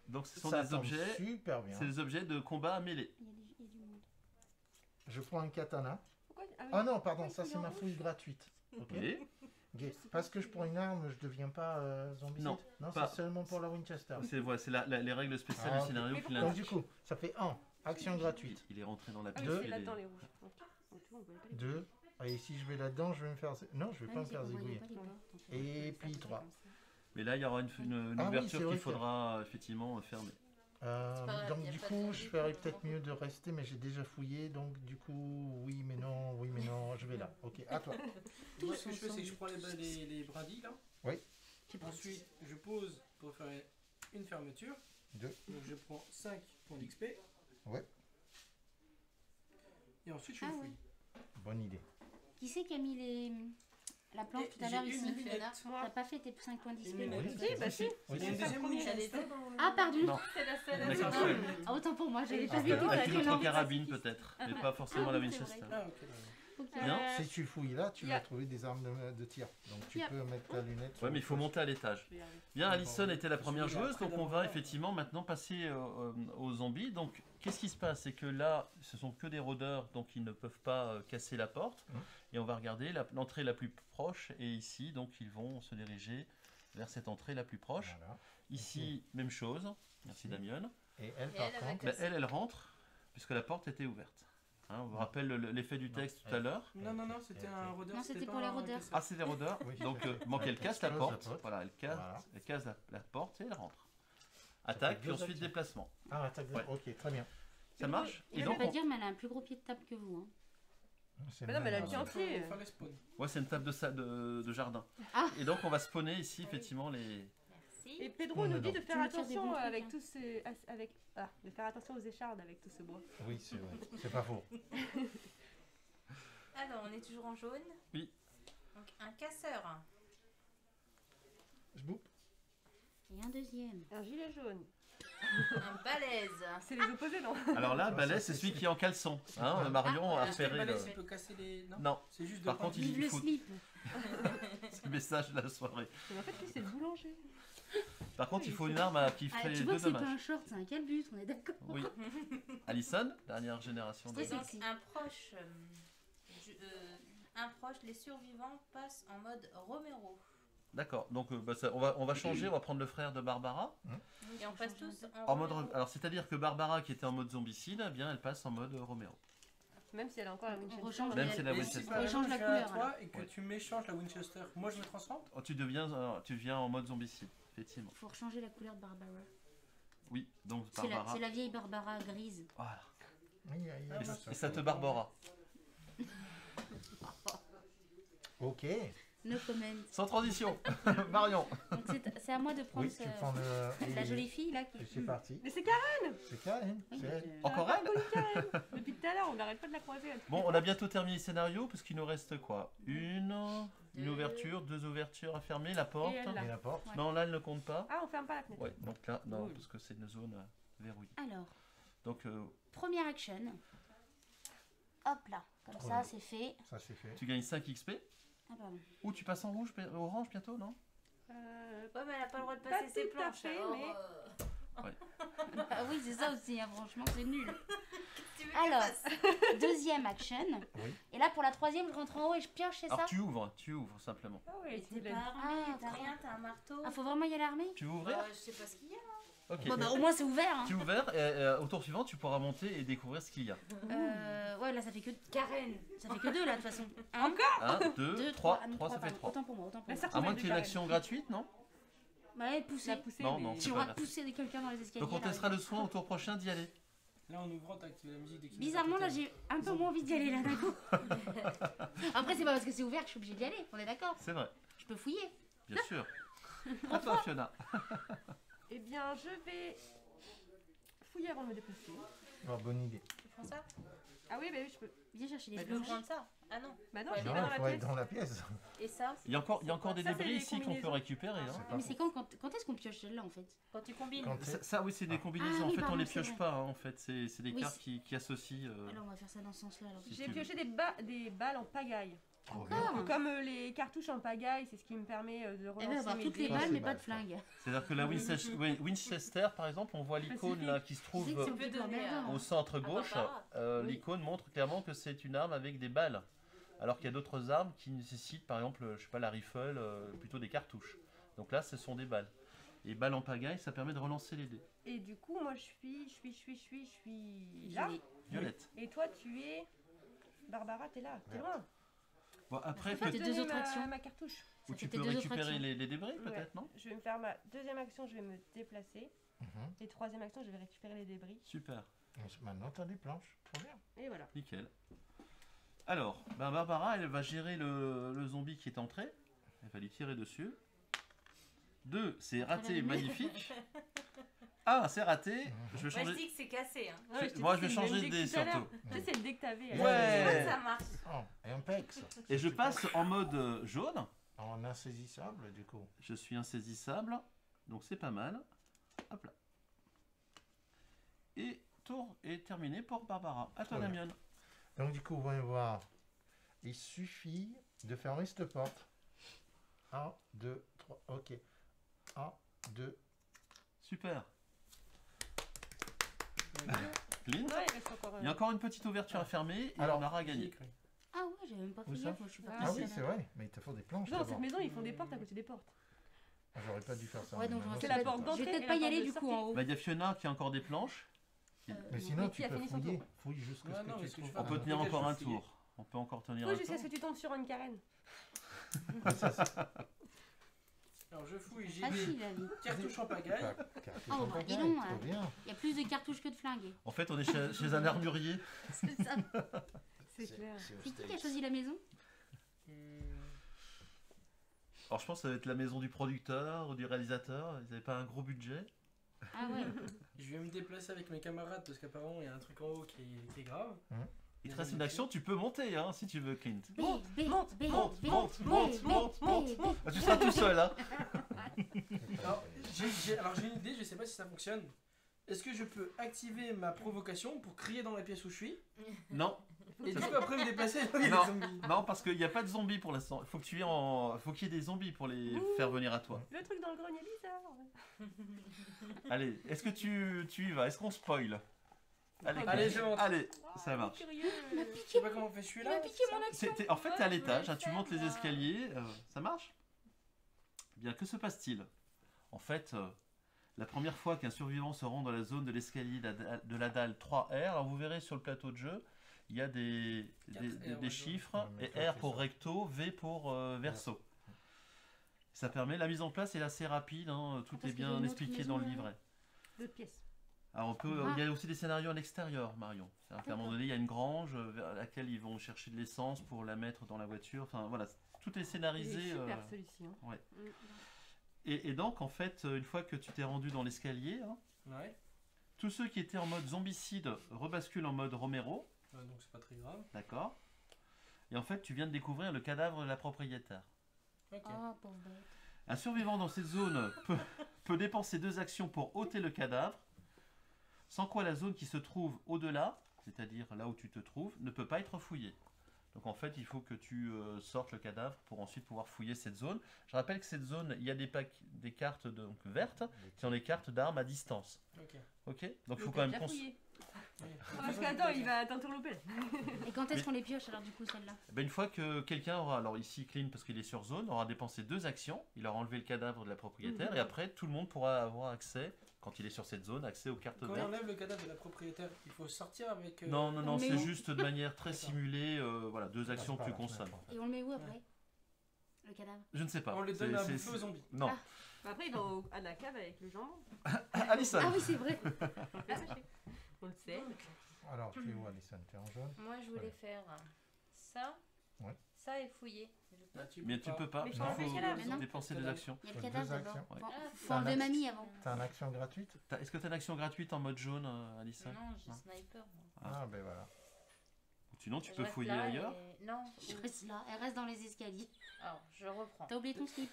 Donc, ce sont Ça des tombe objets. super bien. C'est des objets de combat mêlé. Il y a du monde. Je prends un katana. Pourquoi oui. Ah non, pardon, Oui, ça il est c'est en ma rouge. fouille gratuite. Ok. Et Ok. Parce que je prends une arme, je deviens pas zombicide. Non, Non, pas. c'est seulement pour la Winchester. c'est voilà, c'est les règles spéciales Ah, du ok. scénario Mais qui pourquoi Donc l'indiquent. du coup, ça fait 1. Action gratuite. Il est rentré dans la Ah oui, pile. c'est là-dedans les rouges. Ok. Donc, tu vois, on voyait pas les 2. Et si je vais là-dedans, je vais me faire... Non, je vais Ah pas oui, me c'est faire qu'on voyait zigouiller. pas les portes. Et puis 3. Mais là, il y aura une Ah oui, ouverture c'est vrai qu'il que- faudra effectivement fermer. pas grave, Donc y a du pas coup, de- je ferais peut-être mieux de rester, mais j'ai déjà fouillé, donc du coup, oui mais non, je vais là. Ok, à toi. Moi, ce que je fais, c'est que je prends les brindilles là. Oui. Ensuite, je pose pour faire une fermeture. 2. Donc, je prends 5 points d'XP. Ouais. Et ensuite, je Ah fouille. Bonne idée. Qui c'est qui a mis la planche Et tout à l'heure j'ai ici une lunette. T'as pas fait tes 5 points d'XP? Une lunette. Oui, Si, bah si. Oui, Il y a une c'est ça. deuxième Premier, Winchester. Ah, pardon. Non. C'est la seule. D'accord. raison. Ah, autant pour moi, j'avais pas Ah, vu que avec une t'avais autre fait carabine peut-être, mais pas forcément Ah la oui, c'est Winchester. vrai. Ah, ok. Bien. Si tu fouilles là, tu vas Yeah. trouver des armes de tir. Donc tu Yeah. peux mettre ta lunette. Ouais, mais il faut monter à l'étage. Je vais y arriver. Bien, Alison était la première Celui-là, joueuse, après donc on va d'abord. effectivement maintenant passer aux zombies. Donc, qu'est-ce qui se passe? C'est que là, ce sont que des rôdeurs, donc ils ne peuvent pas casser la porte. Et on va regarder l'entrée la plus proche, et ici, donc ils vont se diriger vers cette entrée la plus proche. Voilà. Ici, même chose. Merci Ici. Damien. Et elle, Et par elle, elle va contre, Bah, casser. elle rentre, puisque la porte était ouverte. Hein, on vous rappelle l'effet du Non, texte tout elle- à l'heure. Non, c'était un rôdeur. Non, c'était pas pour les un rôdeurs. casseur. Ah, c'est des rôdeurs. Oui. Donc, manque elle casse la Explose la porte. porte. Voilà, elle casse, Voilà. elle casse la porte et elle rentre. fait Attaque, puis deux ensuite actions. déplacement. Ah, attaque de... Ouais. Ok, très bien. Ça marche? Je Et vais donc, pas dire, mais elle a un plus gros pied de table que vous. Hein. C'est Mais non, mais elle a le malin. pied entier. Faut faire les spawns. ouais, c'est une table de jardin. Ah. Et donc, on va spawner ici, effectivement, les. Merci. Et Pedro Non, nous mais dit non. de Tu faire me tires des attention bons trucs, avec hein. tous ces, de faire attention aux échardes avec tout ce bois. Oui, c'est vrai. C'est pas faux. Alors, on est toujours en jaune. Oui. Donc, un casseur. Je boupe. Et un deuxième. Un gilet jaune. Un balèze. C'est les opposés, non? Alors là, Ça, Balai, c'est- c'est celui qui est en caleçon. Hein, Marion a Est-ce que le repéré balai, le. il peut casser les. Non, Non, c'est juste de Par prendre- contre, il- Vive le faut- slip. c'est le message de la soirée. Mais en fait, lui, c'est le boulanger. Par contre, il Oui, faut c'est- une arme qui Ah, fait tu vois deux que c'est pas un dommages. short, c'est un calbut, on est d'accord. Oui. Alison, dernière génération de. Et donc, sexy. un proche. Un proche, les survivants passent en mode Romero. D'accord, donc bah, on va changer, on va prendre le frère de Barbara. Et on passe tous En mode, Romero. alors c'est-à-dire que Barbara qui était en mode zombicide, eh bien elle passe en mode Romero. Même si elle a encore la Winchester. rechange Même les- si la Et si Winchester. par exemple Échange la je viens à couleur, toi et que Ouais. tu m'échanges la Winchester, moi je me transforme? Oh, tu viens en mode zombicide, effectivement. Faut rechanger la couleur de Barbara. Oui, donc C'est Barbara. la vieille Barbara grise. Voilà. Aïe, aïe, aïe, Et ça te barbera. Ok. No comment. Sans transition. Marion. Donc c'est à moi de prendre Oui, tu prends le... la jolie fille là qui. Et c'est parti. Mais c'est Karen. C'est Karen. Oui, c'est elle. je- Encore elle? Depuis tout à l'heure, on n'arrête pas de la croiser. Bon, on a bientôt terminé le scénario parce qu'il nous reste quoi? Une ouverture, deux ouvertures à fermer, la porte. Et elle, là. Et la porte. Ouais. Non, là, elle ne compte pas. Ah, on ferme pas la fenêtre. Ouais, donc là, non, Oui. parce que c'est une zone verrouillée. Alors, Donc, première action. Hop là, comme Trop ça bien. c'est fait. Ça c'est fait. tu gagnes 5 XP. Ah pardon. Ou tu passes en rouge, orange bientôt, non? Ouais, mais elle a pas le droit de Pas passer ses tout à planches. fait, alors, mais- Ah oui, c'est ça aussi, hein, franchement, c'est nul. tu veux Alors, deuxième action. Oui. Et là, pour la troisième, je rentre en haut et je pioche, c'est ça? Alors, tu ouvres simplement. Ah oui, T'es pas armé, Ah, t'as trop rien, t'as un marteau. Ah, faut vraiment y aller armée? Tu veux ouvrir? Je sais pas ce qu'il y a. Ok. Bon, bah, au moins, c'est ouvert. Hein. Tu ouvres et au tour suivant, tu pourras monter et découvrir ce qu'il y a. Ouais, là, ça fait que Karen. ça fait que deux, là, de toute façon. Un, 1, 2, deux, 3. ah non, 3, ça fait pardon. 3. Autant pour moi, autant pour La moi. sorte À moins de que tu aies une Karen. action gratuite, non? Bah, ouais, pousser. La poussée, Non, mais- non, Tu c'est pas auras grave. poussé quelqu'un dans les escaliers. Donc on là, testera ouais. le soin au tour prochain d'y aller. Là, en ouvrant, t'as activé la musique de Kinetic Bizarrement, là, Totem. j'ai un peu moins envie d'y aller, là, d'un coup. Après, c'est pas parce que c'est ouvert que je suis obligée d'y aller, on est d'accord? C'est vrai, Je peux fouiller. bien sûr. À toi, Fiona. Eh bien, je vais fouiller avant de me déplacer. Oh, bonne idée. Tu prends ça? Ah oui, bah oui, je peux. Viens chercher les Je peux fleurs. prendre ça? Ah non. Bah non, Ouais, je l'ai Non, pas dans il la faut être pièce. dans la pièce. Et ça? Il y a encore des Ça, c'est débris les ici qu'on peut combinaisons. récupérer. Hein. C'est Ah, pas mais faux. c'est quand est-ce qu'on pioche celle-là, en fait? Quand tu combines. Quand t'es- Ça, oui, c'est des combinaisons. Ah En oui, fait, on pardon, les c'est pioche vrai. pas. Hein. En fait, c'est des Oui, cartes qui associent. Alors, on va faire ça dans ce sens-là. Alors. Si J'ai tu veux. pioché des balles en pagaille. Trop bien. Encore? Comme les cartouches en pagaille, c'est ce qui me permet de Elle relancer va avoir mes toutes les dés. Ça, balles, c'est mais pas mal, de ça. flingue. C'est-à-dire que la Winchester, par exemple, on voit l'icône là qui se trouve Tu sais que c'est Tu peux plutôt donner emmerdant, au hein. centre gauche. Oui. L'icône montre clairement que c'est une arme avec des balles. Alors qu'il y a d'autres armes qui nécessitent, par exemple, je sais pas, la rifle, plutôt des cartouches. Donc là, ce sont des balles. Et balles en pagaille, ça permet de relancer les dés. Et du coup, moi, je suis là. Violet. Violette. Et toi, tu es. Barbara, t'es là, t'es loin. Bon, après, Je peux tes te deux donner autres actions. ma cartouche. où Ça tu fait tes peux deux autres récupérer actions. les débris, Ouais. peut-être, non? Je vais me faire ma deuxième action, je vais me déplacer. Mhm. Et troisième action, je vais récupérer les débris. Super, Maintenant, t'as des planches. Trop bien. Et voilà. nickel. Alors, ben Barbara, elle va gérer le zombie qui est entré. Elle va lui tirer dessus. 2, c'est raté, magnifique. Ah, c'est raté. Je vais Moi, je changer. dis que c'est cassé. Hein. Ouais, je t'ai Moi, dit, je vais c'est le changer même de dé dé que tout à l'heure. surtout. Tu sais, c'est le dé que t'avais. Je Ouais. vois que ça marche. Oh, et un pex. Et je passe en mode jaune. En insaisissable, du coup. Je suis insaisissable. Donc c'est pas mal. Hop là. Et tour est terminé pour Barbara. À toi, Très bien. Damien. Donc, du coup, voyons voir. Il suffit de fermer cette porte. 1, 2, 3. Ok. 1, 2. Super. Clint. Ouais, il reste encore Il y a encore une petite ouverture à fermer et Alors, on aura gagné. Ah ouais, j'avais même pas fait Où ça gaffe, moi, je suis pas Ah Ah passée oui, là. c'est vrai. Mais il te faut des planches. Non, dans d'abord. cette maison, ils font des portes à côté des portes. J'aurais pas dû faire ça. Ouais, mais donc je maintenant, vais C'est c'est la pas porte grave. Je vais d'entrée peut-être et pas la y porte aller de du coup sortie. en haut. Bah, il y a Fiona qui a encore des planches. Mais sinon, oui, tu qui a peux fini son fouiller. tour. Fouille jusqu'à Ouais, ce non, que mais tu ce que trouves. tu On fais- peut tenir peut-être encore je un vais fouiller. tour. On peut encore tenir Oui, un jusqu'à tour. ce que tu tombes sur une carène. Alors, je fouille, j'ai Facile des la vie. cartouches en pagaille. Oh, bah, dis donc, Trop bien. Il y a plus de cartouches que de flingues. En fait, on est chez un armurier. C'est ça. C'est clair. C'est qui a choisi la maison? Alors, je pense que ça va être la maison du producteur ou du réalisateur. Ils n'avaient pas un gros budget. Ah ouais. Je vais me déplacer avec mes camarades parce qu'apparemment il y a un truc en haut qui est grave. Il te reste une action, tu peux monter hein, si tu veux, Clint. B, B, monte, B, monte, B, monte, B, monte, B, monte, B, monte, B. monte. Ah, tu seras tout seul, hein. Alors j'ai une idée, je sais pas si ça fonctionne. Est-ce que je peux activer ma provocation pour crier dans la pièce où je suis Non, et du coup après me déplacer dans les Non. zombies? non, parce qu'il n'y a pas de zombies pour l'instant. Il faut que tu aies faut qu'il y ait des zombies pour les faire venir à toi. Le truc dans le grenier bizarre. Allez, est-ce que tu y vas? Est-ce qu'on spoil? Allez, Allez, Clint. je monte. Allez, Ah, ça marche. curieux. Je sais pas comment on fait, je suis Il là. m'a piqué mon action. En fait, t'es à Ouais, l'étage, je hein, tu vais montes le les faire, escaliers, ça marche? Bien, que se passe-t-il? En fait, la première fois qu'un survivant se rend dans la zone de l'escalier de la dalle 3R, alors vous verrez sur le plateau de jeu, il y a des 4R, ouais, chiffres, ouais, mais et toi, R c'est pour ça. recto, V pour verso. Ça permet, la mise en place est assez rapide, hein, tout Parce est qu'il y a bien une autre expliqué maison, dans le là. livret. D'autres pièces. Alors il y a aussi des scénarios à l'extérieur, Marion. C'est-à-dire qu'à un moment donné, il y a une grange vers laquelle ils vont chercher de l'essence pour la mettre dans la voiture. Enfin voilà, tout est Il est scénarisé. super celui-ci. Hein. ouais. Mm. Et donc, en fait, une fois que tu t'es rendu dans l'escalier, hein, Ouais. tous ceux qui étaient en mode zombicide rebasculent en mode Romero, Donc c'est pas très grave. d'accord? Et en fait, tu viens de découvrir le cadavre de la propriétaire. Ok. Oh, pauvre bête. Un survivant dans cette zone peut dépenser 2 actions pour ôter le cadavre, sans quoi la zone qui se trouve au-delà, c'est-à-dire là où tu te trouves, ne peut pas être fouillée. Donc en fait, il faut que tu sortes le cadavre pour ensuite pouvoir fouiller cette zone. Je rappelle que cette zone, il y a des cartes donc, vertes qui sont les cartes d'armes à distance. Ok. Ok? Donc il faut Donc, quand même bien qu'on... fouillé. Oui. Parce qu'attends, il va t'interloper. Et quand est-ce Mais- qu'on les pioche alors du coup celle-là? Ben, une fois que quelqu'un aura, alors ici Clean parce qu'il est sur zone, aura dépensé 2 actions, il aura enlevé le cadavre de la propriétaire et après tout le monde pourra avoir accès, quand il est sur cette zone, accès aux cartes Quand on vertes. enlève le cadavre de la propriétaire, il faut sortir avec. Non, non, non, on met c'est où juste de manière très D'accord. simulée, voilà, 2 Passe actions que par tu la consommes. fenêtre, en fait. Et on le met où après? Le cadavre? Je ne sais pas. On les donne à C'est- bouffer aux zombies. Non. Ah. Après, il va à la cave avec le jambon. Alison, Ah oui, c'est vrai. On le sait. Alors, tu es où, Alison? Tu es en jaune? Moi, je voulais Ouais. faire ça, Ouais. ça et fouiller. Je peux. Là, mais tu peux pas, Mais il faut enlever le cadavre, mais non. faut dépenser 2 actions. Il y a le Faut cadavre 2 d'abord. actions. Faut, Ah, faut enlever un axe. mamie avant. T'as une action gratuite? Est-ce que tu as une action gratuite en mode jaune, Alison? Non, j'ai sniper. Moi. Ah, ben voilà. Sinon, tu Je peux reste fouiller là ailleurs. et- Non. Je reste là, elle reste dans les escaliers. Alors, je reprends. T'as oublié ton slip?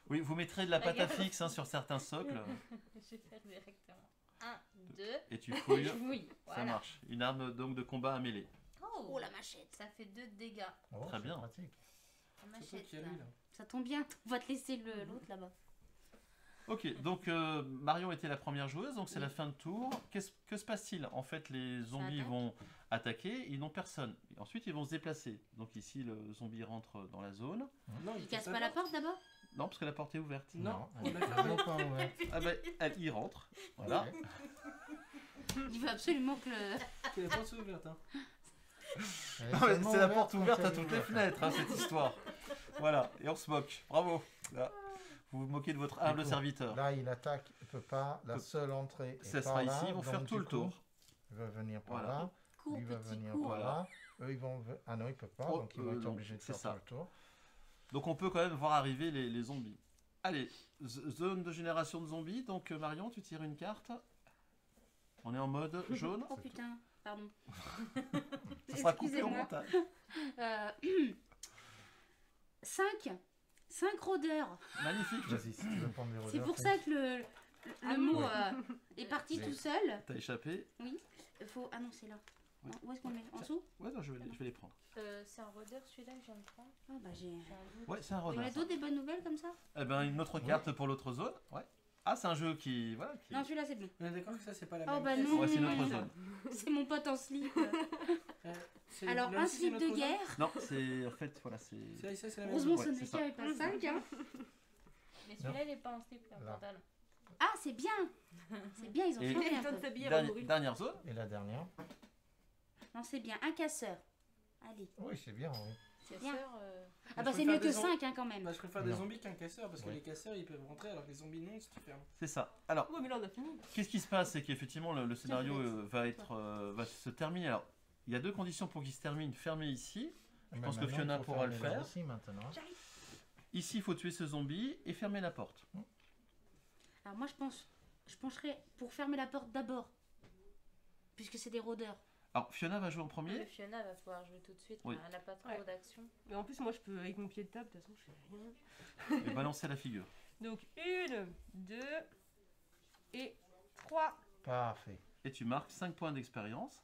Oui, vous mettrez de la pâte à Regarde. fixe hein, sur certains socles Je vais faire directement. 1, 2, et tu je fouilles. fouille. Ça Voilà. marche. Une arme donc de combat à mêlée. Oh la machette. Ça fait 2 dégâts. Oh, Très c'est bien. pratique. La C'est toi machette, qui as là. lu là. Ça tombe bien, on va te laisser l'autre là-bas. Ok, donc Marion était la première joueuse, donc c'est la fin de tour. Que se passe-t-il? En fait, les zombies attaque. vont attaquer, ils n'ont personne. Et ensuite, ils vont se déplacer. Donc ici, le zombie rentre dans la zone. Non, Il casse pas la porte d'abord? Non, parce que la porte est ouverte. Non, on elle l'a est fermé. pas ouverte. Ah ben, elle y rentre. Voilà. Ok. Il veut absolument que le... Que la porte soit ouverte. Hein. Elle est Non, mais seulement c'est la porte quand ouverte elle à est toutes les ouverte. fenêtres, hein, cette histoire. Voilà, et on se moque. Bravo. Là, vous vous moquez de votre humble Écoute, serviteur. Là, il attaque, il peut pas. La seule entrée est Ça par sera là, ici, ils vont donc faire du tout le coup, tour. Il va venir par Voilà. là. court Lui va petit venir court. par Voilà. là. Eux, ils vont. Ah non, ils peuvent pas, Oh, donc ils vont être non, obligés de c'est faire ça. tout le tour. Donc on peut quand même voir arriver les zombies. Allez, zone de génération de zombies. Donc Marion, tu tires une carte. On est en mode jaune. Oh putain, pardon. Ça sera coupé au Excusez-moi. montage. 5 rôdeurs. Magnifique. Vas-y, si tu veux prendre des C'est rôdeurs, pour fais. ça que le Ah mot oui. est parti Oui. tout seul. T'as échappé. Faut... Ah non, c'est là. Oui. Non, où est-ce qu'on le met? En dessous? Ouais, non, je vais les prendre. C'est un rôdeur celui-là que je viens de prendre. Ah bah j'ai... J'ai un doute. Ouais, c'est un On rodin. a ça. d'autres des bonnes nouvelles comme ça? Eh ben, une autre carte pour l'autre zone. Ouais. Ah, c'est un jeu qui. Voilà, qui... Non, celui-là c'est bon. On est d'accord que ça, c'est pas la Oh même bah pièce. non. Ouais, c'est une autre non. zone. C'est mon pote en slip. C'est- Alors là un aussi, c'est slip notre de zone. guerre. Non, c'est. En fait, voilà, c'est. C'est la même Heureusement zone. ce Ouais, n'est c'est ça. qu'avec pas 5 hein. Mais celui-là, il est pas en slip, il est en Là. pantalon. Ah c'est bien. C'est bien, ils ont Et- changé Il un est temps de peu. s'habiller avant de mourir. Dernière zone. Et la dernière? Non c'est bien, un casseur. Allez. Oui, c'est bien, oui. C'est Bien bien. sûr, Ah Je bah c'est préfère mieux que des zom- 5 hein quand même. Bah, je préfère des Non. zombies qu'un casseur parce que Ouais. les casseurs ils peuvent rentrer alors que les zombies non si tu fermes. C'est ça. Alors, Ouais, mais là, on a fini. qu'est-ce qui se passe? C'est qu'effectivement, le scénario Flex. va se terminer. Alors, il y a 2 conditions pour qu'il se termine. Fermé ici. Je pense que Fiona pourra le faire. Aussi maintenant. Ici, il faut tuer ce zombie et fermer la porte. Alors moi je pencherais pour fermer la porte d'abord. Puisque c'est des rôdeurs. Alors, Fiona va jouer en le premier. Fiona va pouvoir jouer tout de suite. Oui. Elle n'a pas trop Ouais. d'action. Mais en plus, moi, je peux, avec mon pied de table, de toute façon, je fais rien. Et balancer la figure. Donc, 1, 2 et 3. Parfait. Et tu marques 5 points d'expérience.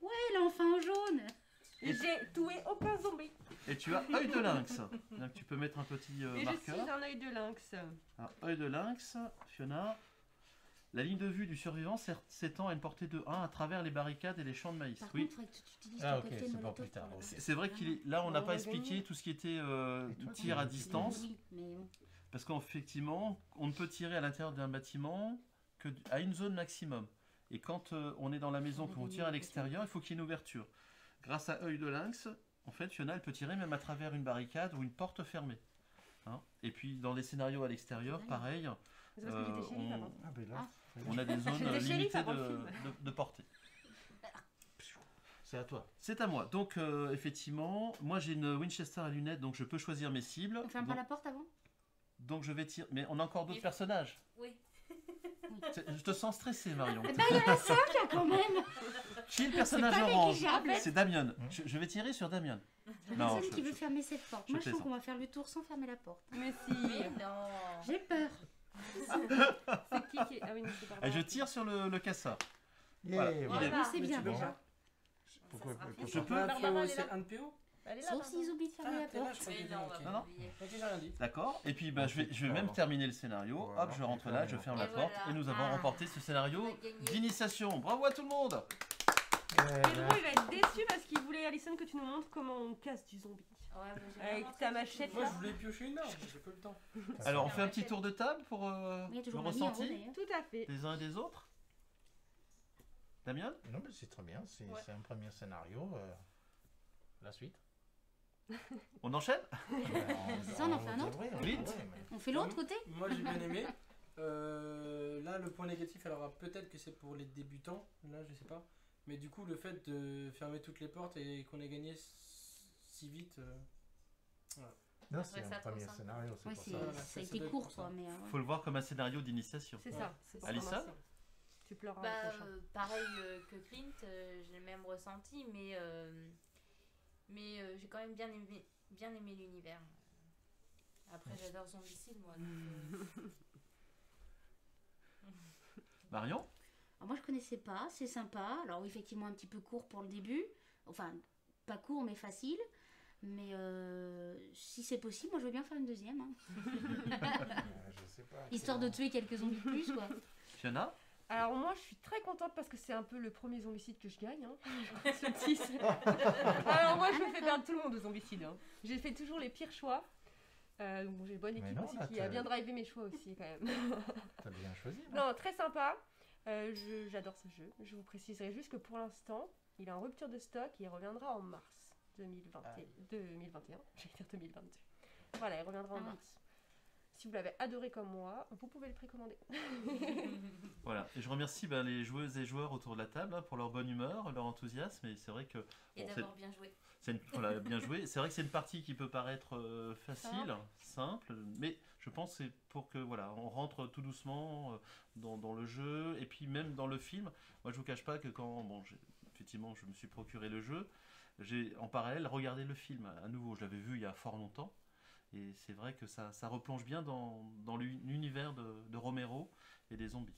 Ouais l'enfant jaune. Et j'ai tué aucun zombie. Et tu as œil de lynx. Donc, tu peux mettre un petit Et je marqueur. suis un œil de lynx. Alors, œil de lynx, Fiona. La ligne de vue du survivant s'étend à une portée de 1 à travers les barricades et les champs de maïs. Par Oui, contre, faudrait que tu utilises Ah, ton ok, cocktail c'est pour Molotov plus tard, pour ok. le- c'est vrai qu'il est. Là, on n'a On pas va gagner. expliqué tout ce qui était Et toi, tir à tu- distance. Oui, mais bon. Parce qu'effectivement, on ne peut tirer à l'intérieur d'un bâtiment que à une zone maximum. Et quand on est dans la maison, qu'on tire à l'extérieur, il faut qu'il y ait une ouverture. Grâce à œil de lynx, en fait, Fiona, elle peut tirer même à travers une barricade ou une porte fermée. Hein. Et puis, dans les scénarios à l'extérieur, pareil, C'est parce que j'étais chérie, on, papa. Ah, ben là, on a des zones J'étais chérie, limitées ça prend le film. de portée. c'est à toi. C'est à moi. Donc, effectivement, moi j'ai une Winchester à lunettes, donc je peux choisir mes cibles. On ferme pas la porte avant? Donc je vais tirer. Mais on a encore d'autres personnages. Oui. Je te sens stressé, Marion. Eh ben, il y en a 5 là quand même. Qui est le personnage pas orange? négligeable. C'est Damien. Je vais tirer sur Damien. Non, Personne qui veut fermer cette porte. Moi, je plaisante. trouve qu'on va faire le tour sans fermer la porte. Mais si. Mais non. J'ai peur. C'est qui est. Ah oui, non, c'est pas Et je tire sur le casseur. Yeah, Voilà. voilà. Voilà. C'est Mais bien tu peux déjà. pas. Pourquoi sera pas- fait. Je peux. Ah, Barbara, elle est c'est là. un de PO? Elle est là. Sauf s'ils oublient de fermer Ah, la t'es là, porte. je crois Mais que non, on va Non, pas non. oublier. Ok, j'ai rien dit. D'accord. Et puis je vais même terminer le scénario. Voilà. Hop, je rentre là, je ferme la Et porte. voilà. Et nous avons Ah. remporté ce scénario On a gagné. d'initiation. Bravo à tout le monde. Pedro, il va être déçu parce qu'il voulait, Alison, que tu nous montres comment on casse du zombie. Ouais, mais j'ai Avec vraiment ta fait- machette Moi, là. je voulais piocher une arme, j'ai pas le temps. Alors on bien, fait un on petit fait. tour de table pour Il y a le toujours mamie en haut ressenti d'ailleurs. Tout à fait. des uns et des autres. Damien? Non, mais c'est très bien. C'est Ouais. c'est un premier scénario. La suite. On enchaîne? C'est ça, on en fait un autre? devrait, Vite. devrait, mais- On fait l'autre côté? Moi, j'ai bien aimé. Là, le point négatif, alors peut-être que c'est pour les débutants, là, je sais pas. Mais du coup, le fait de fermer toutes les portes et qu'on ait gagné si vite. Non, c'est Ouais, ça un a trop premier sympa. scénario, c'est Ouais, pour c'est- ça. Voilà, ça a ça été doit être court pour ça. quoi, mais. Faut le voir comme un scénario d'initiation. C'est ça. C'est pour Alissa? commencer. Tu pleureras Bah, le prochain. pareil que Clint, j'ai le même ressenti, mais j'ai quand même bien aimé l'univers. Après, j'adore Zombicide, moi. Donc, Marion? Alors moi je connaissais pas, c'est sympa. Alors effectivement un petit peu court pour le début. Enfin, pas court mais facile. Mais si c'est possible, moi je veux bien faire une deuxième. Hein. Je sais pas. Histoire de tuer quelques zombies de plus quoi. Fiona? Alors moi je suis très contente parce que c'est un peu le premier zombicide que je gagne. Hein. Ce petit, alors moi je me fais perdre tout le monde au zombicide. Hein. J'ai fait toujours les pires choix. Donc bon, j'ai une bonne Mais équipe non, aussi là, qui a t'as- bien drivé mes choix aussi quand même. T'as bien choisi. là. Non, très sympa. J'adore ce jeu. Je vous préciserai juste que pour l'instant, il est en rupture de stock et il reviendra en mars 2021. J'allais dire 2022. Voilà, il reviendra en Ah. mars. Si vous l'avez adoré comme moi, vous pouvez le précommander. Voilà. Et je remercie les joueuses et joueurs autour de la table pour leur bonne humeur, leur enthousiasme. Et c'est vrai que et Bon, d'avoir bien joué. voilà, bien joué. C'est vrai que c'est une partie qui peut paraître facile, simple, mais je pense que c'est pour que voilà, on rentre tout doucement dans le jeu et puis même dans le film. Moi, je vous cache pas que quand effectivement, je me suis procuré le jeu, j'ai en parallèle regardé le film à nouveau. Je l'avais vu il y a fort longtemps. Et c'est vrai que ça replonge bien dans l'univers de Romero et des zombies.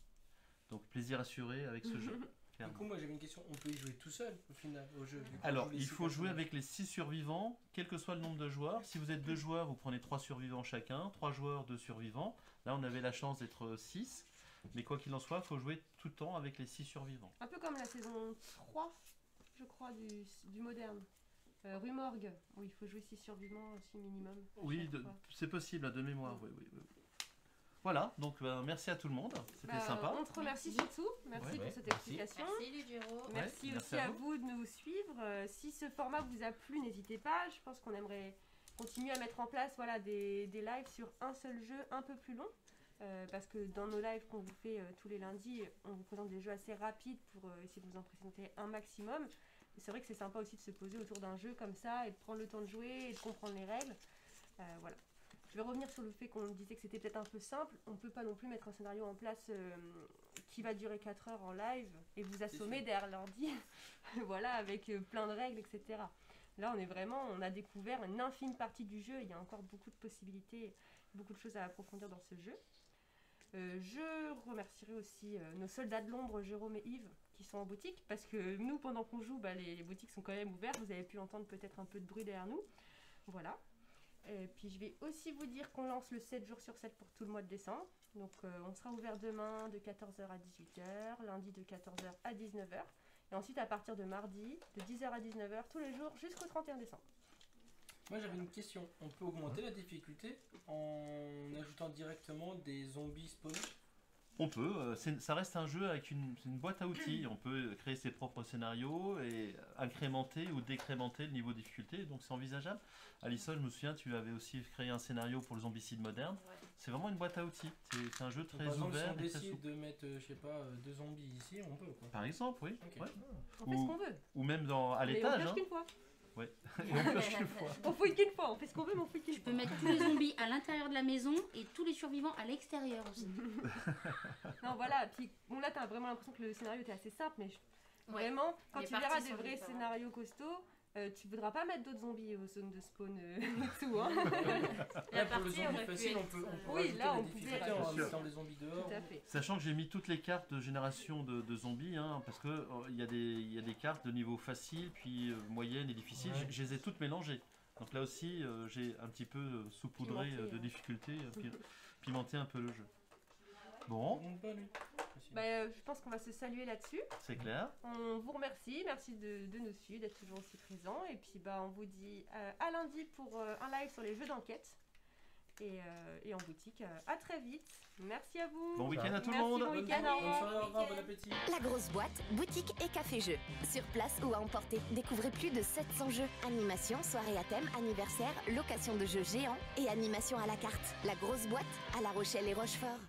Donc plaisir assuré avec ce jeu. Du clairement. coup, moi j'avais une question, on peut y jouer tout seul au final au jeu. Du coup, Alors, on joue les il six faut jouer personnages. avec les 6 survivants, quel que soit le nombre de joueurs. Si vous êtes 2 joueurs, vous prenez 3 survivants chacun, 3 joueurs, 2 survivants. Là, on avait la chance d'être 6. Mais quoi qu'il en soit, il faut jouer tout le temps avec les 6 survivants. Un peu comme la saison 3, je crois, du moderne. Rue Morgue, où il faut jouer 6 survivants aussi minimum. à Oui, chaque fois. c'est possible, de mémoire. Oui. Voilà, donc merci à tout le monde. C'était Bah, sympa. On te remercie surtout. Merci Ouais. pour cette Merci. explication. Merci, Ludgero. Merci Ouais, aussi merci à à vous de nous suivre. Si ce format vous a plu, n'hésitez pas. Je pense qu'on aimerait continuer à mettre en place des lives sur un seul jeu un peu plus long. Parce que dans nos lives qu'on vous fait tous les lundis, on vous présente des jeux assez rapides pour essayer de vous en présenter un maximum. Et c'est vrai que c'est sympa aussi de se poser autour d'un jeu comme ça et de prendre le temps de jouer et de comprendre les règles. Voilà. Je vais revenir sur le fait qu'on disait que c'était peut-être un peu simple. On ne peut pas non plus mettre un scénario en place qui va durer 4 heures en live et vous assommer sûr. derrière l'ordi, voilà, avec plein de règles, etc. Là, on a découvert une infime partie du jeu. Il y a encore beaucoup de possibilités, beaucoup de choses à approfondir dans ce jeu. Je remercierai aussi nos soldats de l'ombre, Jérôme et Yves, qui sont en boutique, parce que nous, pendant qu'on joue, les boutiques sont quand même ouvertes. Vous avez pu entendre peut-être un peu de bruit derrière nous. Voilà. Et puis je vais aussi vous dire qu'on lance le 7 jours sur 7 pour tout le mois de décembre. Donc on sera ouvert demain de 14h à 18h, lundi de 14h à 19h. Et ensuite à partir de mardi, de 10h à 19h, tous les jours jusqu'au 31 décembre. Moi j'avais une question, on peut augmenter la difficulté en ajoutant directement des zombies spawnés? On peut, ça reste un jeu avec c'est une boîte à outils. On peut créer ses propres scénarios et incrémenter ou décrémenter le niveau de difficulté, donc c'est envisageable. Alison, je me souviens, tu avais aussi créé un scénario pour le zombicide moderne. C'est vraiment une boîte à outils. C'est un jeu très Par exemple, ouvert si on et très décide souple. de mettre, je sais pas, 2 zombies ici, on peut quoi. Par exemple, oui. Ok. Ouais. On fait ce qu'on veut. Ou même à Mais l'étage. on Hein. pioche qu'une fois. Ouais. Et on pioche une fois. On fouille qu'une fois. On fait ce qu'on veut, mais on fouille qu'une Tu fois. peux mettre tous les zombies à l'intérieur de la maison et tous les survivants à l'extérieur aussi. Non, voilà. Puis bon, là, t'as vraiment l'impression que le scénario était assez simple, mais Ouais. vraiment, quand Les tu verras parties des sont vrais différentes. scénarios costauds, tu voudras pas mettre d'autres zombies aux zones de spawn et tout. Hein. La Là, pour le partie zombie aurait pu facile, être, on peut Oui, rajouter là, la on pouvait difficulté en rajouter. mettant des zombies dehors. Tout à fait. Sachant que j'ai mis toutes les cartes de génération de zombies, hein, parce que il y a des cartes de niveau facile, puis moyenne et difficile. Ouais. Je les ai toutes mélangées. Donc là aussi, j'ai un petit peu saupoudré Pimenté, de hein. difficulté, pimenté un peu le jeu. Bon, Bonne nuit. Bah, je pense qu'on va se saluer là-dessus. c'est clair. On vous remercie, merci de nous suivre, d'être toujours aussi présents. Et puis bah, on vous dit à lundi pour un live sur les jeux d'enquête. Et en boutique, à très vite. Merci à vous. Bon week-end à tout le Merci, monde. bon week-end, au Bonne revoir. soirée, au revoir, bon appétit. La grosse boîte, boutique et café-jeu. Sur place ou à emporter. Découvrez plus de 700 jeux. Animation, soirée à thème, anniversaire, location de jeux géants et animation à la carte. La grosse boîte à La Rochelle et Rochefort.